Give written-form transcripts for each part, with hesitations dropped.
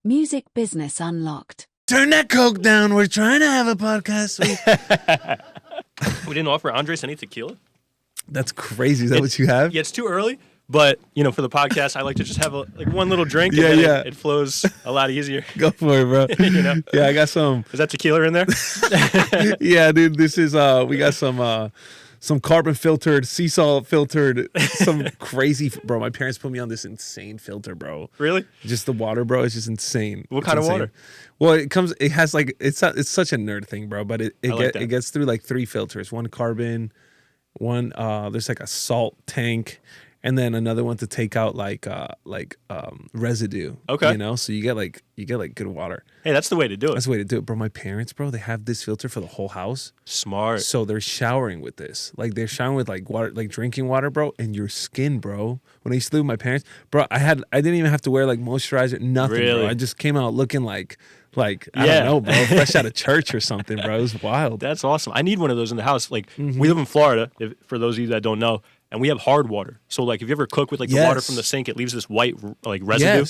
Music business unlocked. Turn that Coke down. We're trying to have a podcast. We didn't offer Andres any tequila. That's crazy. Is that what you have? Yeah, it's too early. But, for the podcast, I like to just have one little drink. And then it flows a lot easier. Go for it, bro. Yeah, I got some. Is that tequila in there? Yeah, dude. This is, we got some carbon filtered, sea salt filtered, some crazy, bro. My parents put me on this insane filter, bro. Really? Just the water, bro. It's just insane. What kind of water? Well, it has it's such a nerd thing, bro. But it gets through like 3 filters. One carbon, one, there's like a salt tank. And then another one to take out like residue. Okay. So you get like good water. Hey, that's the way to do it. That's the way to do it, bro. My parents, bro, they have this filter for the whole house. Smart. So they're showering with this. Like they're showering with like water, like drinking water, bro. And your skin, bro. When I used to live with my parents, bro, I didn't even have to wear like moisturizer, nothing, really? Bro. I just came out looking like I don't know, bro, fresh out of church or something, bro. It was wild. That's awesome. I need one of those in the house. Like we live in Florida, for those of you that don't know. And we have hard water. So, like, if you ever cook with, like, the water from the sink, it leaves this white, like, residue,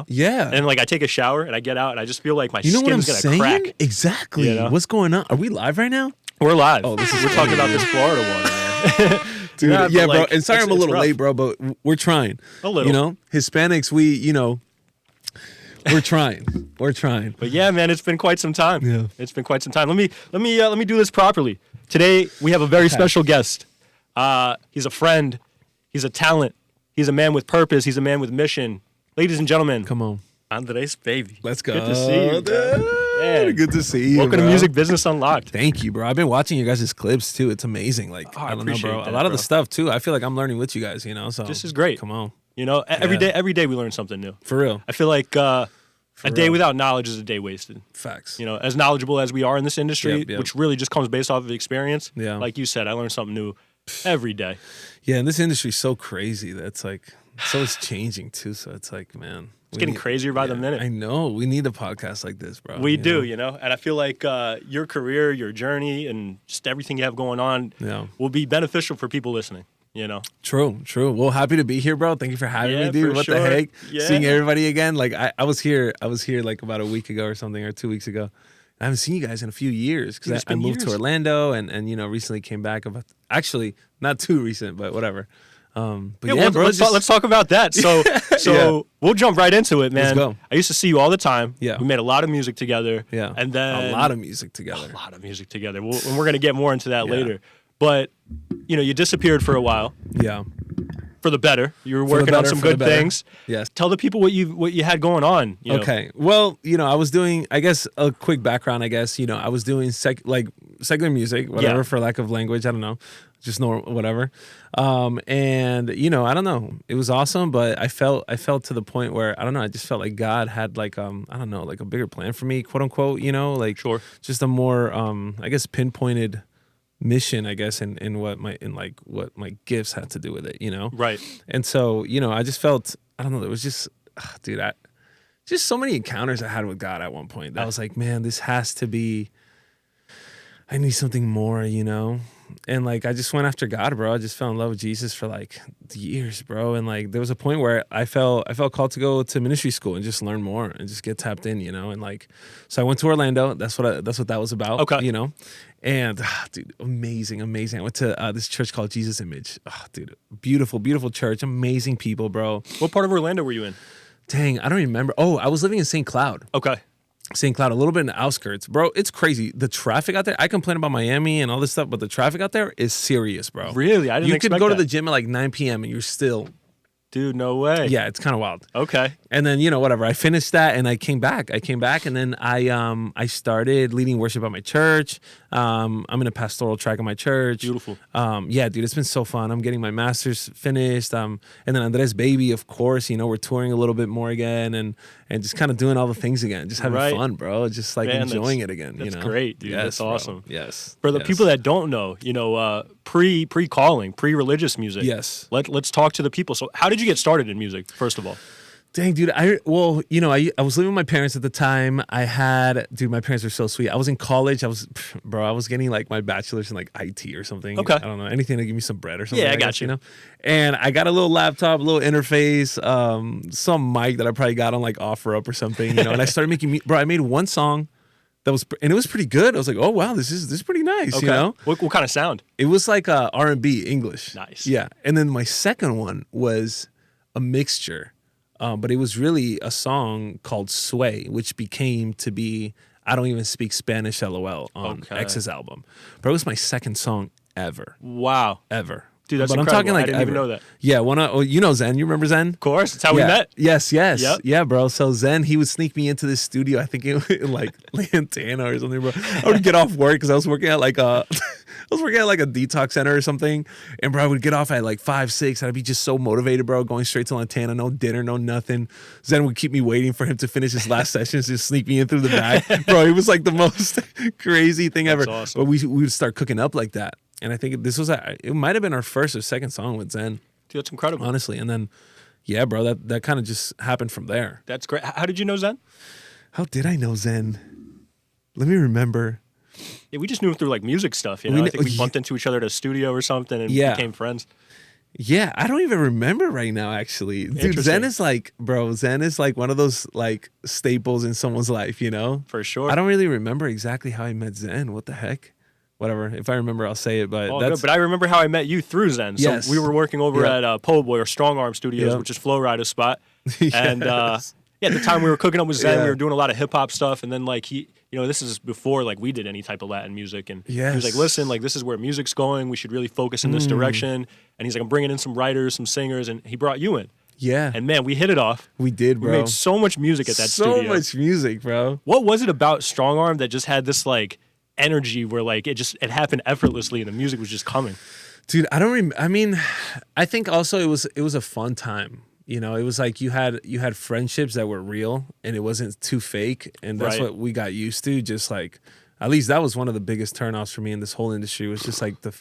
Yeah. And, like, I take a shower, and I get out, and I just feel like my skin's going to crack. Exactly. What's going on? Are we live right now? We're live. Oh, we're talking about this Florida water, man. Dude, yeah, bro. Like, And sorry I'm a little late, bro, but we're trying. A little. Hispanics, we're trying. We're trying. But, yeah, man, it's been quite some time. Yeah. It's been quite some time. Let me do this properly. Today, we have a very special guest. He's a friend. He's a talent. He's a man with purpose. He's a man with mission. Ladies and gentlemen. Come on. Andrez Babii. Let's go. Good to see you, man. Good to see you, Welcome bro. to Music Business Unlocked. Thank you, bro. I've been watching you guys' clips, too. It's amazing. Like, I don't know, bro. A lot of the stuff, too, I feel like I'm learning with you guys, so. This is great. Come on. Every day we learn something new. For real. I feel like a day without knowledge is a day wasted. Facts. As knowledgeable as we are in this industry, Yep. which really just comes based off of experience. Yeah. Like you said, I learn something new every day. Yeah, and this industry is so crazy that's like, so it's changing too. So it's like, man. It's getting crazier by the minute. I know. We need a podcast like this, bro. We do, and I feel like your career, your journey, and just everything you have going on will be beneficial for people listening. True. Well, happy to be here, bro. Thank you for having me, dude. What the heck? Yeah. Seeing everybody again. Like I was here like about a week ago or something, or 2 weeks ago. I haven't seen you guys in a few years because I moved to Orlando and recently came back. Actually, not too recent, but whatever. But bro, let's talk about that. So we'll jump right into it, man. Let's go. I used to see you all the time. Yeah. We made a lot of music together. Yeah. And then a lot of music together. And we're gonna get more into that later. But you disappeared for a while. Yeah. For the better. You were working on some good things. Yes. Tell the people what you had going on. Okay. Well, I was doing, I guess, a quick background, I was doing secular music, whatever, for lack of language. I don't know. Just whatever. And, I don't know. It was awesome, but I felt to the point where, I don't know, I just felt like God had like, I don't know, like a bigger plan for me, quote unquote, like Sure. Just a more, I guess, pinpointed mission, I guess, in what my gifts had to do with it, Right. And so, I just felt, I don't know, there was just, dude, just so many encounters I had with God at one point. I was like, man, this has to be, I need something more, And like, I just went after God, bro. I just fell in love with Jesus for like years, bro. And like, there was a point where I felt called to go to ministry school and just learn more and just get tapped in, And like, so I went to Orlando. That's what that was about. Okay. And dude, amazing. I went to this church called Jesus Image. Dude, beautiful, beautiful church. Amazing people, bro. What part of Orlando were you in? Dang, I don't remember. Oh, I was living in St. Cloud. Okay. St. Cloud, a little bit in the outskirts. Bro, it's crazy. The traffic out there, I complain about Miami and all this stuff, but the traffic out there is serious, bro. Really? I didn't expect that. You could go to the gym at like 9 p.m. and you're still... Dude, no way. Yeah, it's kind of wild. Okay. And then, whatever. I finished that and I came back. And then I started leading worship at my church. I'm in a pastoral track at my church. Beautiful. Yeah, dude, it's been so fun. I'm getting my master's finished. And then Andrez Babii, of course, we're touring a little bit more again and just kind of doing all the things again. Just having fun, bro. Just like enjoying it again. That's great, dude. Yes, that's awesome. Bro. Yes. For the people that don't know, pre-calling, pre-religious music. Yes. Let's talk to the people. So how did you get started in music, first of all? Dang, dude. I was living with my parents at the time. My parents were so sweet. I was in college. I was getting like my bachelor's in like IT or something. Okay. I don't know, anything to give me some bread or something. Yeah, I got guess, you. you know. And I got a little laptop, a little interface, some mic that I probably got on like OfferUp or something, you know. And I started making bro. I made one song and it was pretty good. I was like, oh wow, this is pretty nice, Okay. you know. What kind of sound? It was like R&B English. Nice. Yeah. And then my second one was a mixture. But it was really a song called Sway, which became to be I Don't Even Speak Spanish LOL on X's album. But it was my second song ever. Wow. Ever. Dude, that's but incredible. I'm talking like I didn't even know that. Yeah, you know Zen. You remember Zen? Of course. That's how we met. Yes. Yep. Yeah, bro. So Zen, he would sneak me into this studio. I think in like Lantana or something, bro. I would get off work because I was working at like a detox center or something. And bro, I would get off at like 5, 6. I'd be just so motivated, bro, going straight to Lantana, no dinner, no nothing. Zen would keep me waiting for him to finish his last sessions, just sneak me in through the back. Bro, it was like the most crazy thing ever. That's awesome. But we would start cooking up like that. And I think it might have been our first or second song with Zen. Dude, that's incredible. Honestly. And then, yeah, bro, that kind of just happened from there. That's great. How did you know Zen? How did I know Zen? Let me remember. Yeah, we just knew him through like music stuff. You know, I think we bumped into each other at a studio or something and became friends. Yeah, I don't even remember right now, actually. Dude, Zen is like one of those like staples in someone's life, you know? For sure. I don't really remember exactly how I met Zen. What the heck? Whatever. If I remember, I'll say it. But But I remember how I met you through Zen. So Yes. we were working over Yeah. at Po' Boy or Strong Arm Studios, Yeah. which is Flow Rider's spot. Yes. And at the time we were cooking up with Zen, Yeah. we were doing a lot of hip hop stuff. And then like this is before like we did any type of Latin music. And he was like, Yes. listen, like this is where music's going. We should really focus in this direction. And he's like, I'm bringing in some writers, some singers, and he brought you in. Yeah. And man, we hit it off. We did, bro. We made so much music at that studio. So much music, bro. What was it about Strong Arm that just had this like energy where like it happened effortlessly and the music was just coming? Dude, I mean, I think also it was a fun time. You know, it was like you had friendships that were real and it wasn't too fake, and that's Right. what we got used to. Just like, at least that was one of the biggest turnoffs for me in this whole industry, was just like the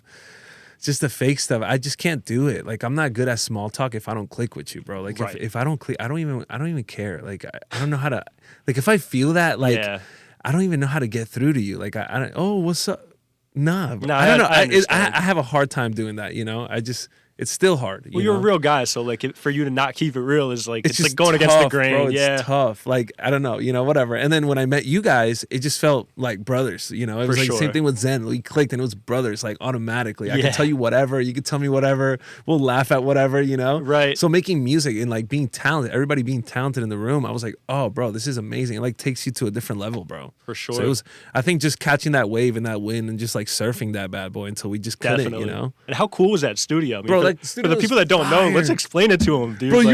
fake stuff. I just can't do it. Like, I'm not good at small talk if I don't click with you, bro. Like Right. if I don't click, I don't even care. Like I don't know how to, like if I feel that, like Yeah. I don't even know how to get through to you. Like I don't, oh, what's up? Nah, No, I don't know. I understand. I have a hard time doing that. You know, it's still hard. Well, you're a real guy, so like for you to not keep it real is like it's just like going against the tough, grain. bro. It's Yeah, tough. Like, I don't know, you know, whatever. And then when I met you guys, it just felt like brothers, you know. It was like the same sure. thing with Zen. We clicked and it was brothers, like automatically. I Yeah. can tell you whatever, you can tell me whatever, we'll laugh at whatever, you know? Right. So making music and like being talented, everybody being talented in the room, I was like, oh, bro, this is amazing. It like takes you to a different level, bro. For sure. So it was, I think, just catching that wave and that wind and just like surfing that bad boy until we just couldn't, definitely. you know? And how cool was that studio? I mean, Bro, for, like, for studio the was people that don't know, let's fire. explain it to them, dude. Bro, Like, you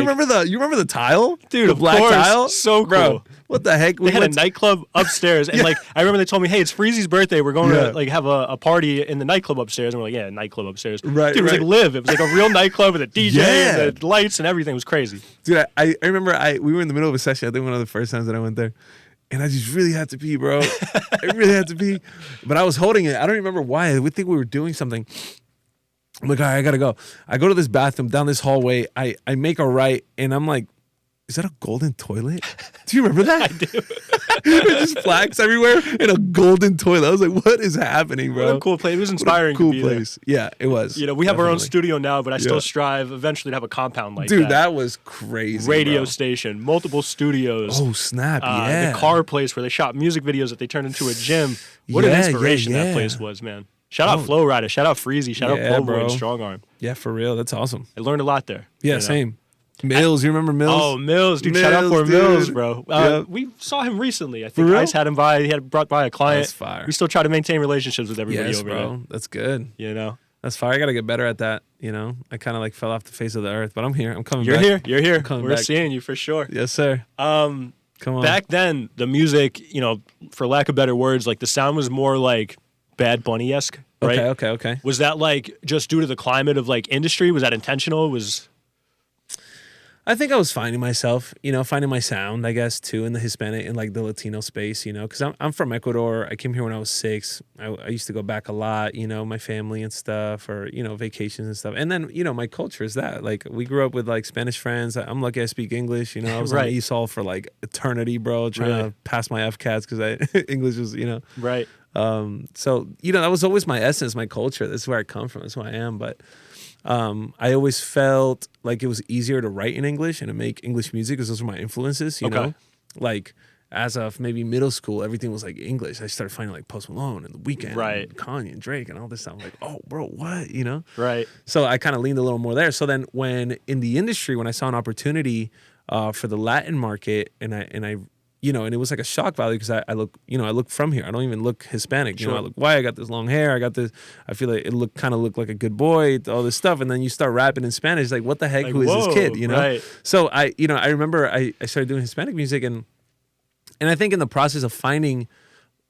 remember the tile? Dude, the of black course. tile? So Bro, cool. what the heck? They had a nightclub upstairs, and like I remember they told me, "Hey, it's Freezy's birthday. We're going Yeah. to like have a party in the nightclub upstairs." And we're like, "Yeah, nightclub upstairs." Right, Dude, it was right. like live. It was like a real nightclub with a DJ Yeah. and the lights and everything. It was crazy. Dude, I remember we were in the middle of a session. I think one of the first times that I went there. And I just really had to pee, bro. I really had to pee. But I was holding it. I don't remember why. I would think we were doing something. I'm like, all right, I gotta go. I go to this bathroom down this hallway. I make a right, and I'm like, is that a golden toilet? Do you remember that? I do. There's just flags everywhere and a golden toilet. I was like, what is happening, bro? What a cool place. It was What a inspiring. cool to be there. place. Yeah, it was. You know, we have our own Definitely. studio now, but I still Yeah. strive eventually to have a compound like Dude, that. that was crazy. Radio bro. station, multiple studios. Oh, snap. Yeah. The car place where they shot music videos that they turned into a gym. What an Yeah, inspiration yeah, that yeah. place was, man. Shout out Flow Rider. Shout out Freezy. Shout out Yeah, Po' Boy bro. and Strong Arm. Yeah, for real. That's awesome. I learned a lot there. Yeah, you know? same. Mills, you remember Mills? Oh, Mills, dude. Shout out Mills, for Mills, dude. bro. Yeah. We saw him recently. I think real? Ice had him by. He had brought by a client. That's fire. We still try to maintain relationships with everybody Yes, over bro. there. That's good. You know? That's fire. I gotta get better at that. You know, I kind of like fell off the face of the earth, but I'm here. I'm coming You're back. here. You're here. coming We're back. seeing you for sure. Yes, sir. Come on. Back then, the music, you know, for lack of better words, like the sound was more like Bad Bunny-esque, right? Okay. Was that like just due to the climate of like industry? Was that intentional? I think I was finding myself, finding my sound, I guess, too, in the Hispanic and like the Latino space, because I'm from Ecuador. I came here when I was 6. I used to go back a lot, my family and stuff, or, vacations and stuff. And then, my culture is that. Like, we grew up with like Spanish friends. I'm lucky I speak English. I was on ESOL for like eternity, bro, trying to pass my FCATs because English was, Right. So, that was always my essence, my culture. This is where I come from. That's who I am. But I always felt like it was easier to write in English and to make English music because those were my influences, you know? Like, as of maybe middle school, everything was like English. I started finding like Post Malone and The Weeknd and Kanye and Drake and all this stuff. I'm like, oh, bro, what? Right. So I kind of leaned a little more there. So then when in the industry, when I saw an opportunity for the Latin market and I and it was like a shock value because I look from here. I don't even look Hispanic. I look white. I got this long hair. I feel like it kind of looked like a good boy, all this stuff. And then you start rapping in Spanish. Like, what the heck? Like, who is this kid? Right. So I remember I started doing Hispanic music and I think in the process of finding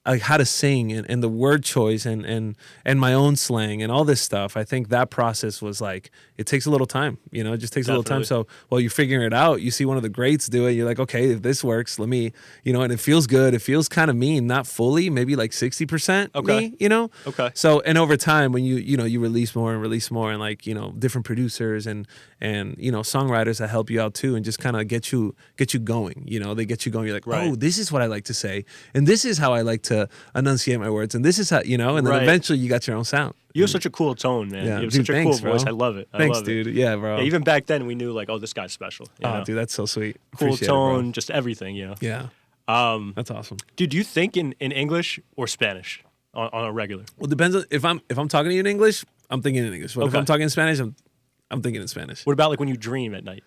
like how to sing and the word choice and my own slang and all this stuff, I think that process was like, it takes a little time, it just takes a little time. So while you're figuring it out, you see one of the greats do it. You're like, okay, if this works, let me, and it feels good. It feels kind of me, not fully, maybe like 60% me, Okay. So, and over time when you release more and like, different producers and songwriters that help you out too and just kind of get you going, they get you going. You're like, oh, this is what I like to say. And this is how I like to enunciate my words, and this is how and then eventually you got your own sound. You have such a cool tone, man. You have such a cool voice. I love it. Thanks, dude. Yeah, bro. Yeah, even back then, we knew like, oh, this guy's special. Dude, that's so sweet. Cool tone, just everything. Yeah. That's awesome. Dude, do you think in English or Spanish on a regular? Well, it depends. If I'm talking to you in English, I'm thinking in English. But if I'm talking in Spanish, I'm thinking in Spanish. What about like when you dream at night?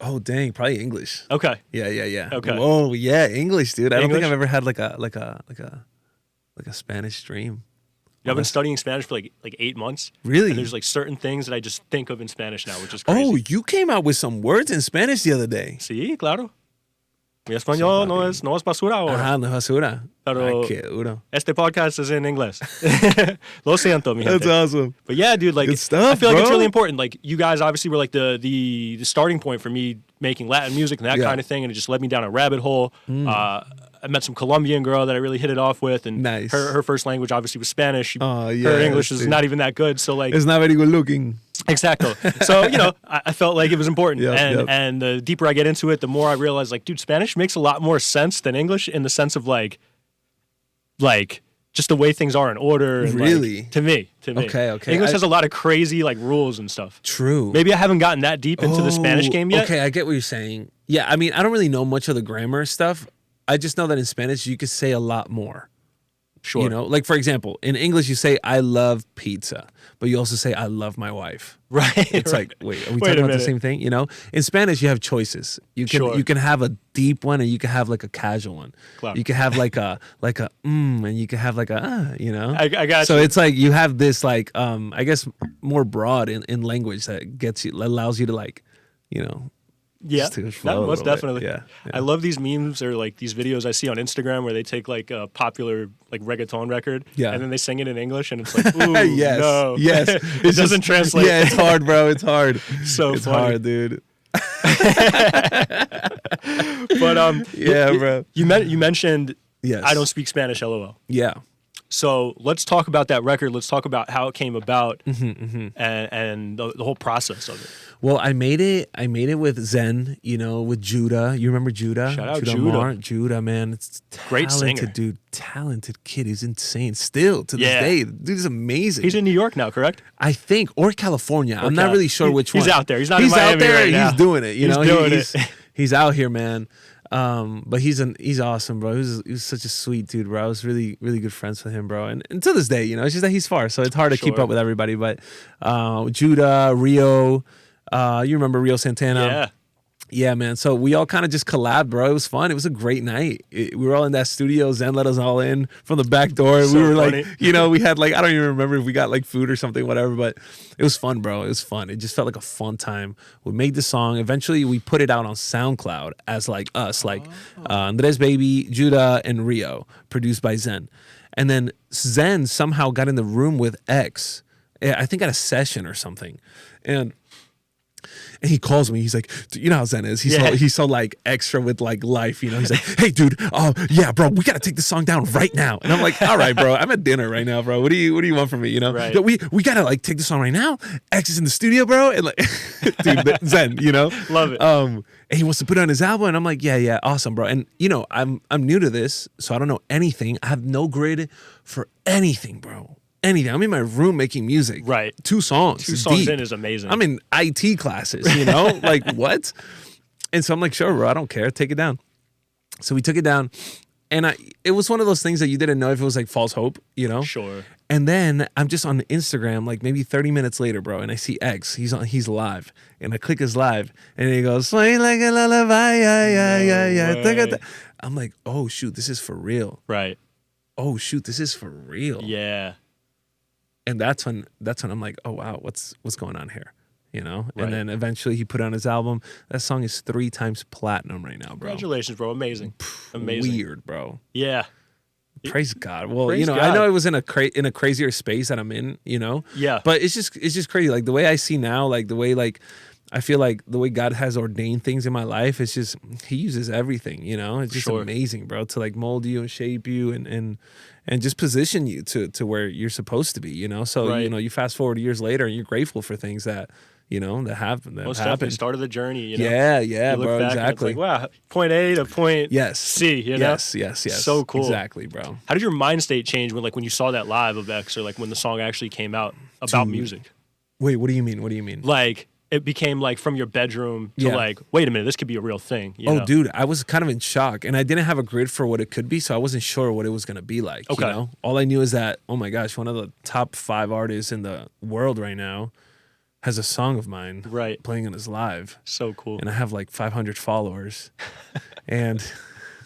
Oh dang, probably English. Okay. Yeah. Okay. Oh yeah, English, dude. I don't think I've ever had like a Spanish dream. I've been studying Spanish for like 8 months. Really? And there's like certain things that I just think of in Spanish now, which is crazy. Oh, you came out with some words in Spanish the other day. Sí, claro. Mi español no es basura ahora. Ajá, no es basura. Pero qué duro. Este podcast is in English. Lo siento, mi gente. That's awesome. But yeah, dude, like, good stuff, I feel like bro. it's really important. Like, you guys obviously were like the starting point for me making Latin music and that kind of thing, and it just led me down a rabbit hole. I met some Colombian girl that I really hit it off with, and nice. her first language obviously was Spanish. Her English is not even that good, so like it's not very good looking. Exactly. So I felt like it was important, and the deeper I get into it, the more I realize like, dude, Spanish makes a lot more sense than English in the sense of like just the way things are in order. And really, like, to me. Okay. English has a lot of crazy like rules and stuff. True. Maybe I haven't gotten that deep into the Spanish game yet. Okay, I get what you're saying. Yeah, I mean, I don't really know much of the grammar stuff. I just know that in Spanish you could say a lot more. Sure. Like for example, in English you say I love pizza, but you also say I love my wife. Right. It's like, wait, are we talking about the same thing? In Spanish you have choices. You can have a deep one and you can have like a casual one. Claro. You can have like a and you can have like a I got so you. it's like you have this like I guess more broad in language that allows you to like, Yeah, most definitely. Yeah. I love these memes or like these videos I see on Instagram where they take like a popular like reggaeton record and then they sing it in English and it's like, ooh, no. Yes. It doesn't translate. Yeah, it's hard, bro. It's hard. It's funny. Hard, dude. But bro. You mentioned I don't speak Spanish, LOL. Yeah. So let's talk about that record. Let's talk about how it came about and the whole process of it. Well, I made it with Zen, with Judah. You remember Judah? Shout out Judah. Judah, man. It's great singer. Dude. Talented kid. He's insane. Still to this day. Dude is amazing. He's in New York now, correct? I think. Or California. I'm not really sure which one. He's out there. He's not in Miami out there. Right now. He's doing it. He's doing it. He's out here, man. But he's awesome, bro. He was such a sweet dude, bro. I was really, really good friends with him, bro. And to this day, it's just that he's far, so it's hard to keep up with everybody. But Judah, Rio, you remember Rio Santana? Yeah, man. So we all kind of just collabed, bro. It was fun. It was a great night. We were all in that studio. Zen let us all in from the back door. So we were funny. like, we had like, I don't even remember if we got like food or something, whatever. But it was fun, bro. It was fun. It just felt like a fun time. We made the song. Eventually, we put it out on SoundCloud as like us, like Andrez Babii, Judah, and Rio, produced by Zen. And then Zen somehow got in the room with X, I think at a session or something. And And he calls me. He's like, you know how Zen is. He's so like extra with like life. You know, he's like, hey, dude, yeah, bro, we gotta take this song down right now. And I'm like, all right, bro, I'm at dinner right now, bro. What do you want from me? You know, right. But we gotta like take this song right now. X is in the studio, bro, and like, dude, Zen, you know, love it. And he wants to put it on his album, and I'm like, yeah, awesome, bro. And you know, I'm new to this, so I don't know anything. I have no grid for anything, bro. Anything. I'm in my room making music. Right. 2 songs. 2 songs deep. in is amazing. I'm in IT classes, you know? Like, what? And so I'm like, sure, bro, I don't care. Take it down. So we took it down. And it was one of those things that you didn't know if it was like false hope, you know? Sure. And then I'm just on Instagram, like maybe 30 minutes later, bro, and I see X. He's live. And I click his live, and he goes, swing like a lullaby, yeah. I'm like, oh, shoot, this is for real. Right. Oh, shoot, this is for real. Yeah. And that's when I'm like, oh wow, what's going on here, you know? Right. And then eventually he put on his album. That song is 3 times platinum right now, bro. Congratulations, bro. Amazing. Amazing. Weird, bro. Yeah. Praise God. Well, Praise you know, God. I know it was in a crazier space that I'm in, you know. Yeah. But it's just crazy. Like the way I see now, like the way I feel like the way God has ordained things in my life, it's just he uses everything, you know. It's just amazing, bro, to like mold you and shape you and just position you to where you're supposed to be, you know. So you know, you fast forward years later and you're grateful for things that, you know, that happen. That most happen. definitely started the journey, you know. Yeah, you look bro, back exactly. And it's like, wow, point A to point C, you know. Yes. So cool. Exactly, bro. How did your mind state change when you saw that live of X, or like when the song actually came out about music? Wait, what do you mean? Like it became like from your bedroom to like, wait a minute, this could be a real thing. You know? Dude, I was kind of in shock, and I didn't have a grid for what it could be, so I wasn't sure what it was gonna be like. Okay. You know? All I knew is that, oh my gosh, one of the top 5 artists in the world right now has a song of mine playing on his live. So cool. And I have like 500 followers, and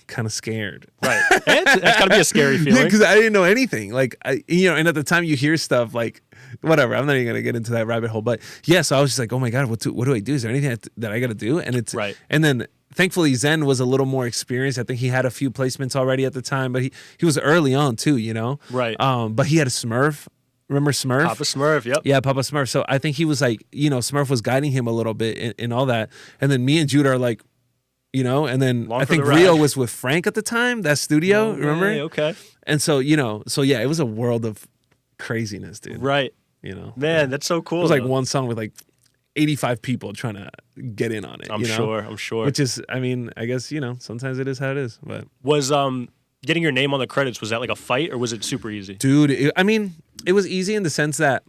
kind of scared. Right. That's gotta be a scary feeling. Yeah, because I didn't know anything. Like, and at the time you hear stuff like, whatever, I'm not even gonna get into that rabbit hole. But yeah, so I was just like, oh my God, what do I do? Is there anything that I gotta do? And it's and then thankfully Zen was a little more experienced. I think he had a few placements already at the time, but he was early on too, you know? Right. But he had a Smurf. Remember Smurf? Papa Smurf, yep. Yeah, Papa Smurf. So I think he was like, you know, Smurf was guiding him a little bit in all that. And then me and Jude are like, you know, and then I think Rio was with Frank at the time, that studio, remember? Okay. And so, you know, yeah, it was a world of craziness, dude. Right. You know? Man, that's so cool. It was like one song with like 85 people trying to get in on it. I'm sure. Which is, I mean, I guess, you know, sometimes it is how it is. But was getting your name on the credits, was that like a fight or was it super easy? Dude, it was easy in the sense that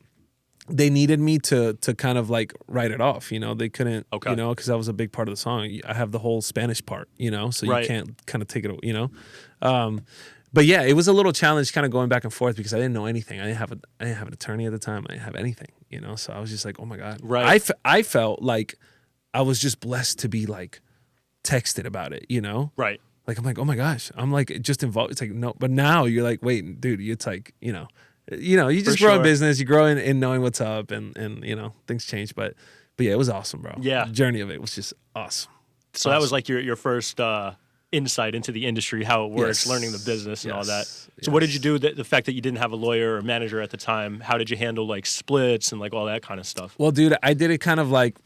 they needed me to kind of like write it off, you know. They couldn't, you know, because that was a big part of the song. I have the whole Spanish part, you know, so you can't kind of take it, you know. But yeah, it was a little challenge kind of going back and forth because I didn't know anything. I didn't have an attorney at the time. I didn't have anything, you know. So I was just like, oh my God. Right. I felt like I was just blessed to be like texted about it, you know. Right. Like I'm like, oh my gosh, I'm like just involved. It's like no, but now you're like, wait, dude, it's like, you know, you just grow in business, you grow in knowing what's up, and you know, things change. But yeah, it was awesome, bro. Yeah, the journey of it was just awesome. So that was like your first insight into the industry, how it works, learning the business and all that. So what did you do? The fact that you didn't have a lawyer or manager at the time, how did you handle like splits and like all that kind of stuff? Well, dude, I did it kind of like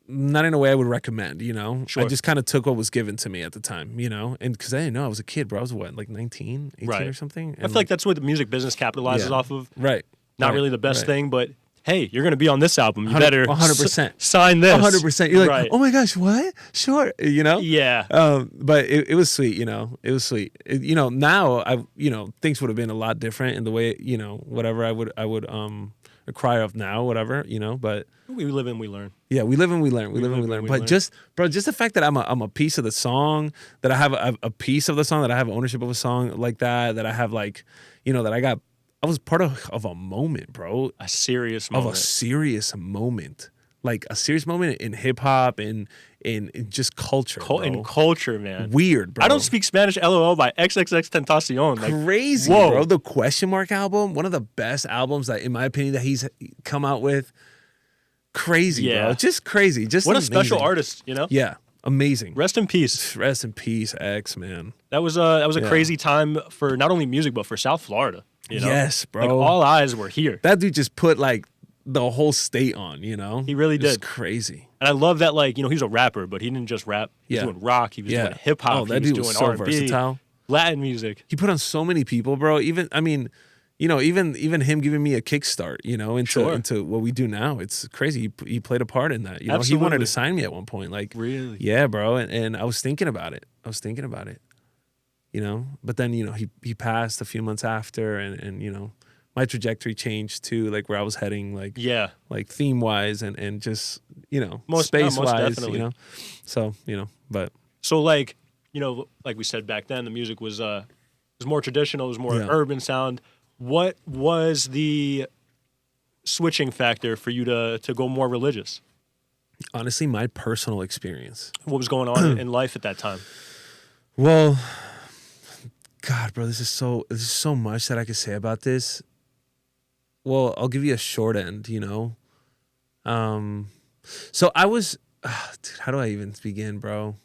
not in a way I would recommend, you know. Sure. I just kind of took what was given to me at the time, you know, and because I didn't know, I was a kid, bro. I was what, like 19, 18 or something. And I feel like that's what the music business capitalizes off of. Right. Not really the best thing, but hey, you're going to be on this album. You better 100% sign this. 100%. You're like, oh my gosh, what? Sure, you know? Yeah. But it was sweet, you know. It was sweet. You know, now things would have been a lot different in the way, you know, whatever I would cry of now, whatever, you know, but we live and we learn. Yeah, we live and we learn. We live and we learn. But just the fact that I'm a piece of the song, that I have a piece of the song, that I have ownership of a song like that I have like, you know, that I was part of a moment, bro. A serious moment. Of a serious moment. Like a serious moment in hip hop and in just culture. In culture, man. Weird, bro. I don't speak Spanish, LOL by XXXTentacion. Like, crazy, bro. The Question Mark album, one of the best albums that, in my opinion, that he's come out with. Crazy, bro. Just crazy. Just what amazing. A special artist, you know? Yeah. Amazing. Rest in peace. Rest in peace, X, man. That was a crazy time for not only music, but for South Florida. You know? Yes, bro. Like all eyes were here. That dude just put like the whole state on, you know? He really did. It's crazy. And And I love that, like, he was a rapper, but he didn't just rap. He was doing rock. He was doing hip hop. Oh, that he dude was was doing so R&B, versatile. Latin music. He put on so many people, bro. Even even him giving me a kickstart, into what we do now. It's crazy. He played a part in that. He wanted to sign me at one point. Like, really? Yeah, bro. And I was thinking about it. But then, he passed a few months after, and my trajectory changed too, like where I was heading, like theme wise and just space wise, So but so like like we said back then, the music was more traditional, it was more urban sound. What was the switching factor for you to go more religious? Honestly, my personal experience. What was going on in life at that time? Well, God, bro, this is so much that I could say about this. Well, I'll give you a short end, So I was, dude, how do I even begin, bro?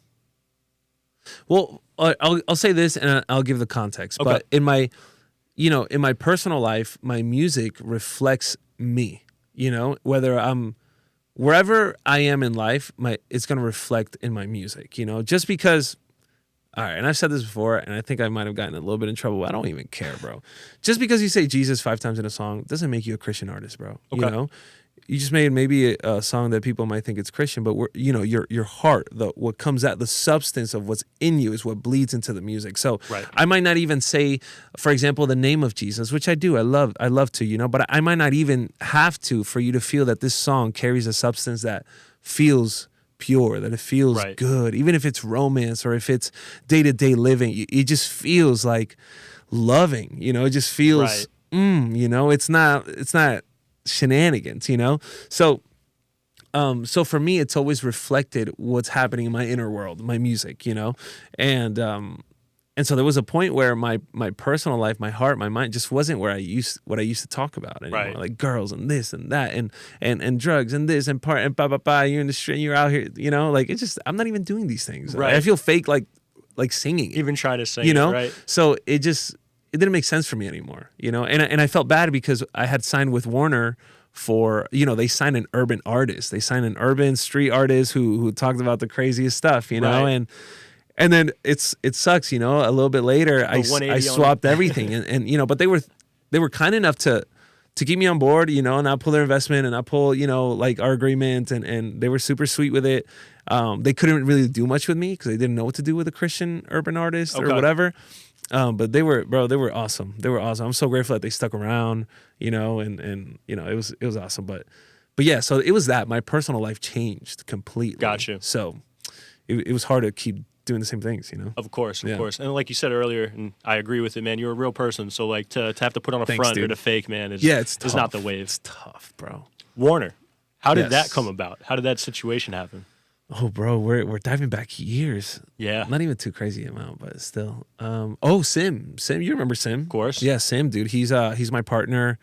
Well, I'll say this and I'll give the context. Okay. But in my personal life, my music reflects me. Whether I'm wherever I am in life, it's gonna reflect in my music. Just because. All right, and I've said this before, and I think I might have gotten a little bit in trouble. I don't even care, bro. Just because you say Jesus 5 times in a song doesn't make you a Christian artist, bro. Okay. You just made maybe a song that people might think it's Christian, but your heart, what comes out, the substance of what's in you is what bleeds into the music. So I might not even say, for example, the name of Jesus, which I do. I love to, but I might not even have to for you to feel that this song carries a substance that feels pure, that it feels good, even if it's romance or if it's day-to-day living. It just feels like loving, it just feels it's not shenanigans, so for me it's always reflected what's happening in my inner world, my music, and so there was a point where my personal life, my heart, my mind just wasn't what I used to talk about anymore. Like girls and this and that and drugs and this and you're in the street, you're out here, like it's just, I'm not even doing these things. Right. I feel fake like singing. Even trying to sing, right? So it didn't make sense for me anymore, and I felt bad because I had signed with Warner for, they signed an urban artist. They signed an urban street artist who talked about the craziest stuff, and then it sucks, a little bit later I swapped everything and but they were kind enough to keep me on board, and I pull their investment and I pull, like our agreement and they were super sweet with it. They couldn't really do much with me because they didn't know what to do with a Christian urban artist or whatever. But they were awesome. They were awesome. I'm so grateful that they stuck around, and it was awesome. But yeah, so it was that my personal life changed completely. Gotcha. So it was hard to keep doing the same things, Of course. And like you said earlier, and I agree with it, man, you're a real person. So like to have to put on a front or to fake, man, is not the wave. It's tough, bro. Warner, how did that come about? How did that situation happen? Oh, bro, we're diving back years. Yeah. Not even too crazy amount, but still. Sim, you remember Sim? Of course. Yeah, Sim, dude. He's my partner.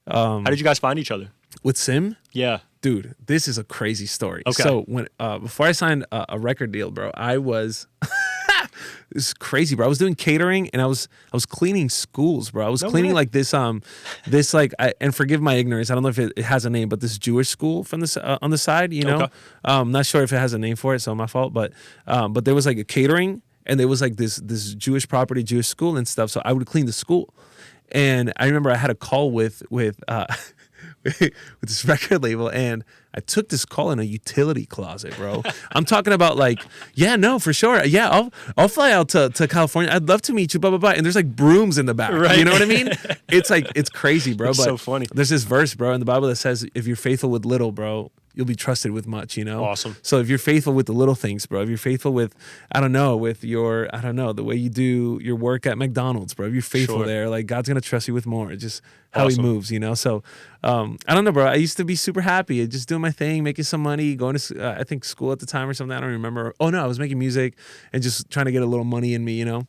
How did you guys find each other? With Sim? Yeah. Dude, this is a crazy story. Okay. So when before I signed a record deal, bro, I was this is crazy, bro. I was doing catering and I was cleaning schools, bro. I was cleaning like this and forgive my ignorance, I don't know if it has a name, but this Jewish school from this on the side, Okay. I'm not sure if it has a name for it, so my fault. But there was like a catering and there was like this Jewish property, Jewish school and stuff. So I would clean the school, and I remember I had a call with with this record label, and I took this call in a utility closet, bro. I'm talking about like, yeah, no, for sure. Yeah, I'll fly out to California. I'd love to meet you, blah, blah, blah. And there's like brooms in the back. Right. You know what I mean? It's like, it's crazy, bro. It's but so funny. There's this verse, bro, in the Bible that says, if you're faithful with little, bro, you'll be trusted with much, Awesome. So if you're faithful with the little things, bro, if you're faithful with, the way you do your work at McDonald's, bro, if you're faithful there, like God's going to trust you with more. It's just how he moves, So I don't know, bro. I used to be super happy, just doing my thing, making some money, going to, I think school at the time or something. I don't remember. Oh no, I was making music and just trying to get a little money in me, And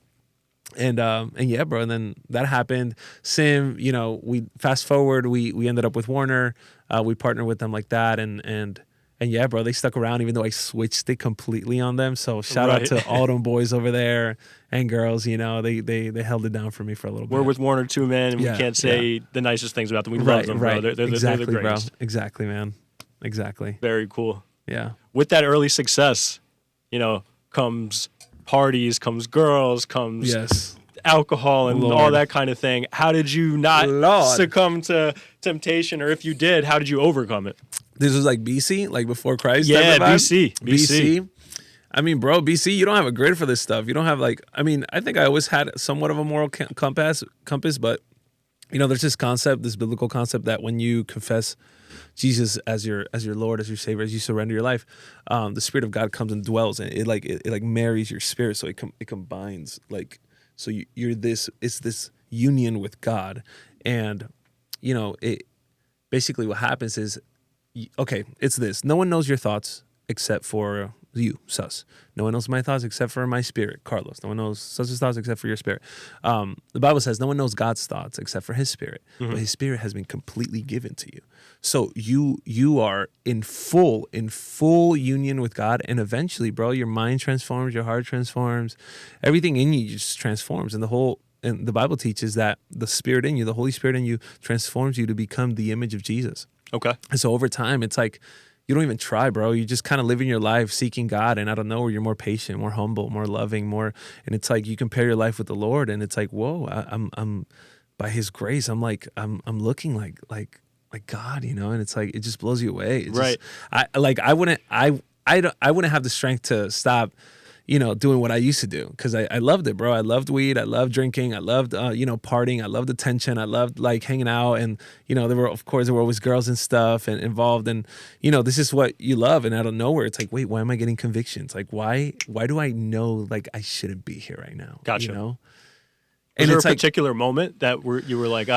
yeah, bro. And then that happened. Sim, we fast forward. We ended up with Warner. We partnered with them like that, and yeah, bro. They stuck around even though I switched it completely on them. So shout out to all them boys over there and girls. They held it down for me for a little bit. We're with Warner too, man, and we can't say the nicest things about them. We love them, bro. They're exactly, the greatest. bro. Exactly, man. Exactly. Very cool. Yeah. with that early success, comes parties, comes girls, comes alcohol and all that kind of thing. How did you not succumb to temptation? Or if you did, how did you overcome it? This was like BC, like before Christ? Yeah, BC. I mean, bro, BC, you don't have a grid for this stuff. You don't have I think I always had somewhat of a moral compass, but, there's this concept, this biblical concept that when you confess Jesus as your Lord, as your Savior, as you surrender your life, the Spirit of God comes and dwells, and it marries your spirit, so it combines, so it's this union with God, and it basically what happens is, okay, it's this: no one knows your thoughts except for you, Sus. No one knows my thoughts except for my spirit, Carlos. No one knows Sus's thoughts except for your spirit. The Bible says no one knows God's thoughts except for his spirit. Mm-hmm. But his spirit has been completely given to you. So you are in full union with God, and eventually, bro, your mind transforms, your heart transforms, everything in you just transforms. And the Bible teaches that the Spirit in you, the Holy Spirit in you, transforms you to become the image of Jesus. Okay. And so over time, it's like, you don't even try, bro. You just kind of living your life seeking God, and out of nowhere, you're more patient, more humble, more loving, and it's like you compare your life with the Lord, and it's like, whoa, I'm by His grace, I'm looking like God, and it's like it just blows you away. It's right. Just, I wouldn't have the strength to stop, doing what I used to do, because I loved it, bro. I loved weed. I loved drinking. I loved, partying. I loved attention. I loved hanging out. And, there were always girls and stuff and involved. And, this is what you love. And out of nowhere, it's like, wait, why am I getting convictions? Like, why do I know I shouldn't be here right now? Gotcha. And was there a particular moment that you were like,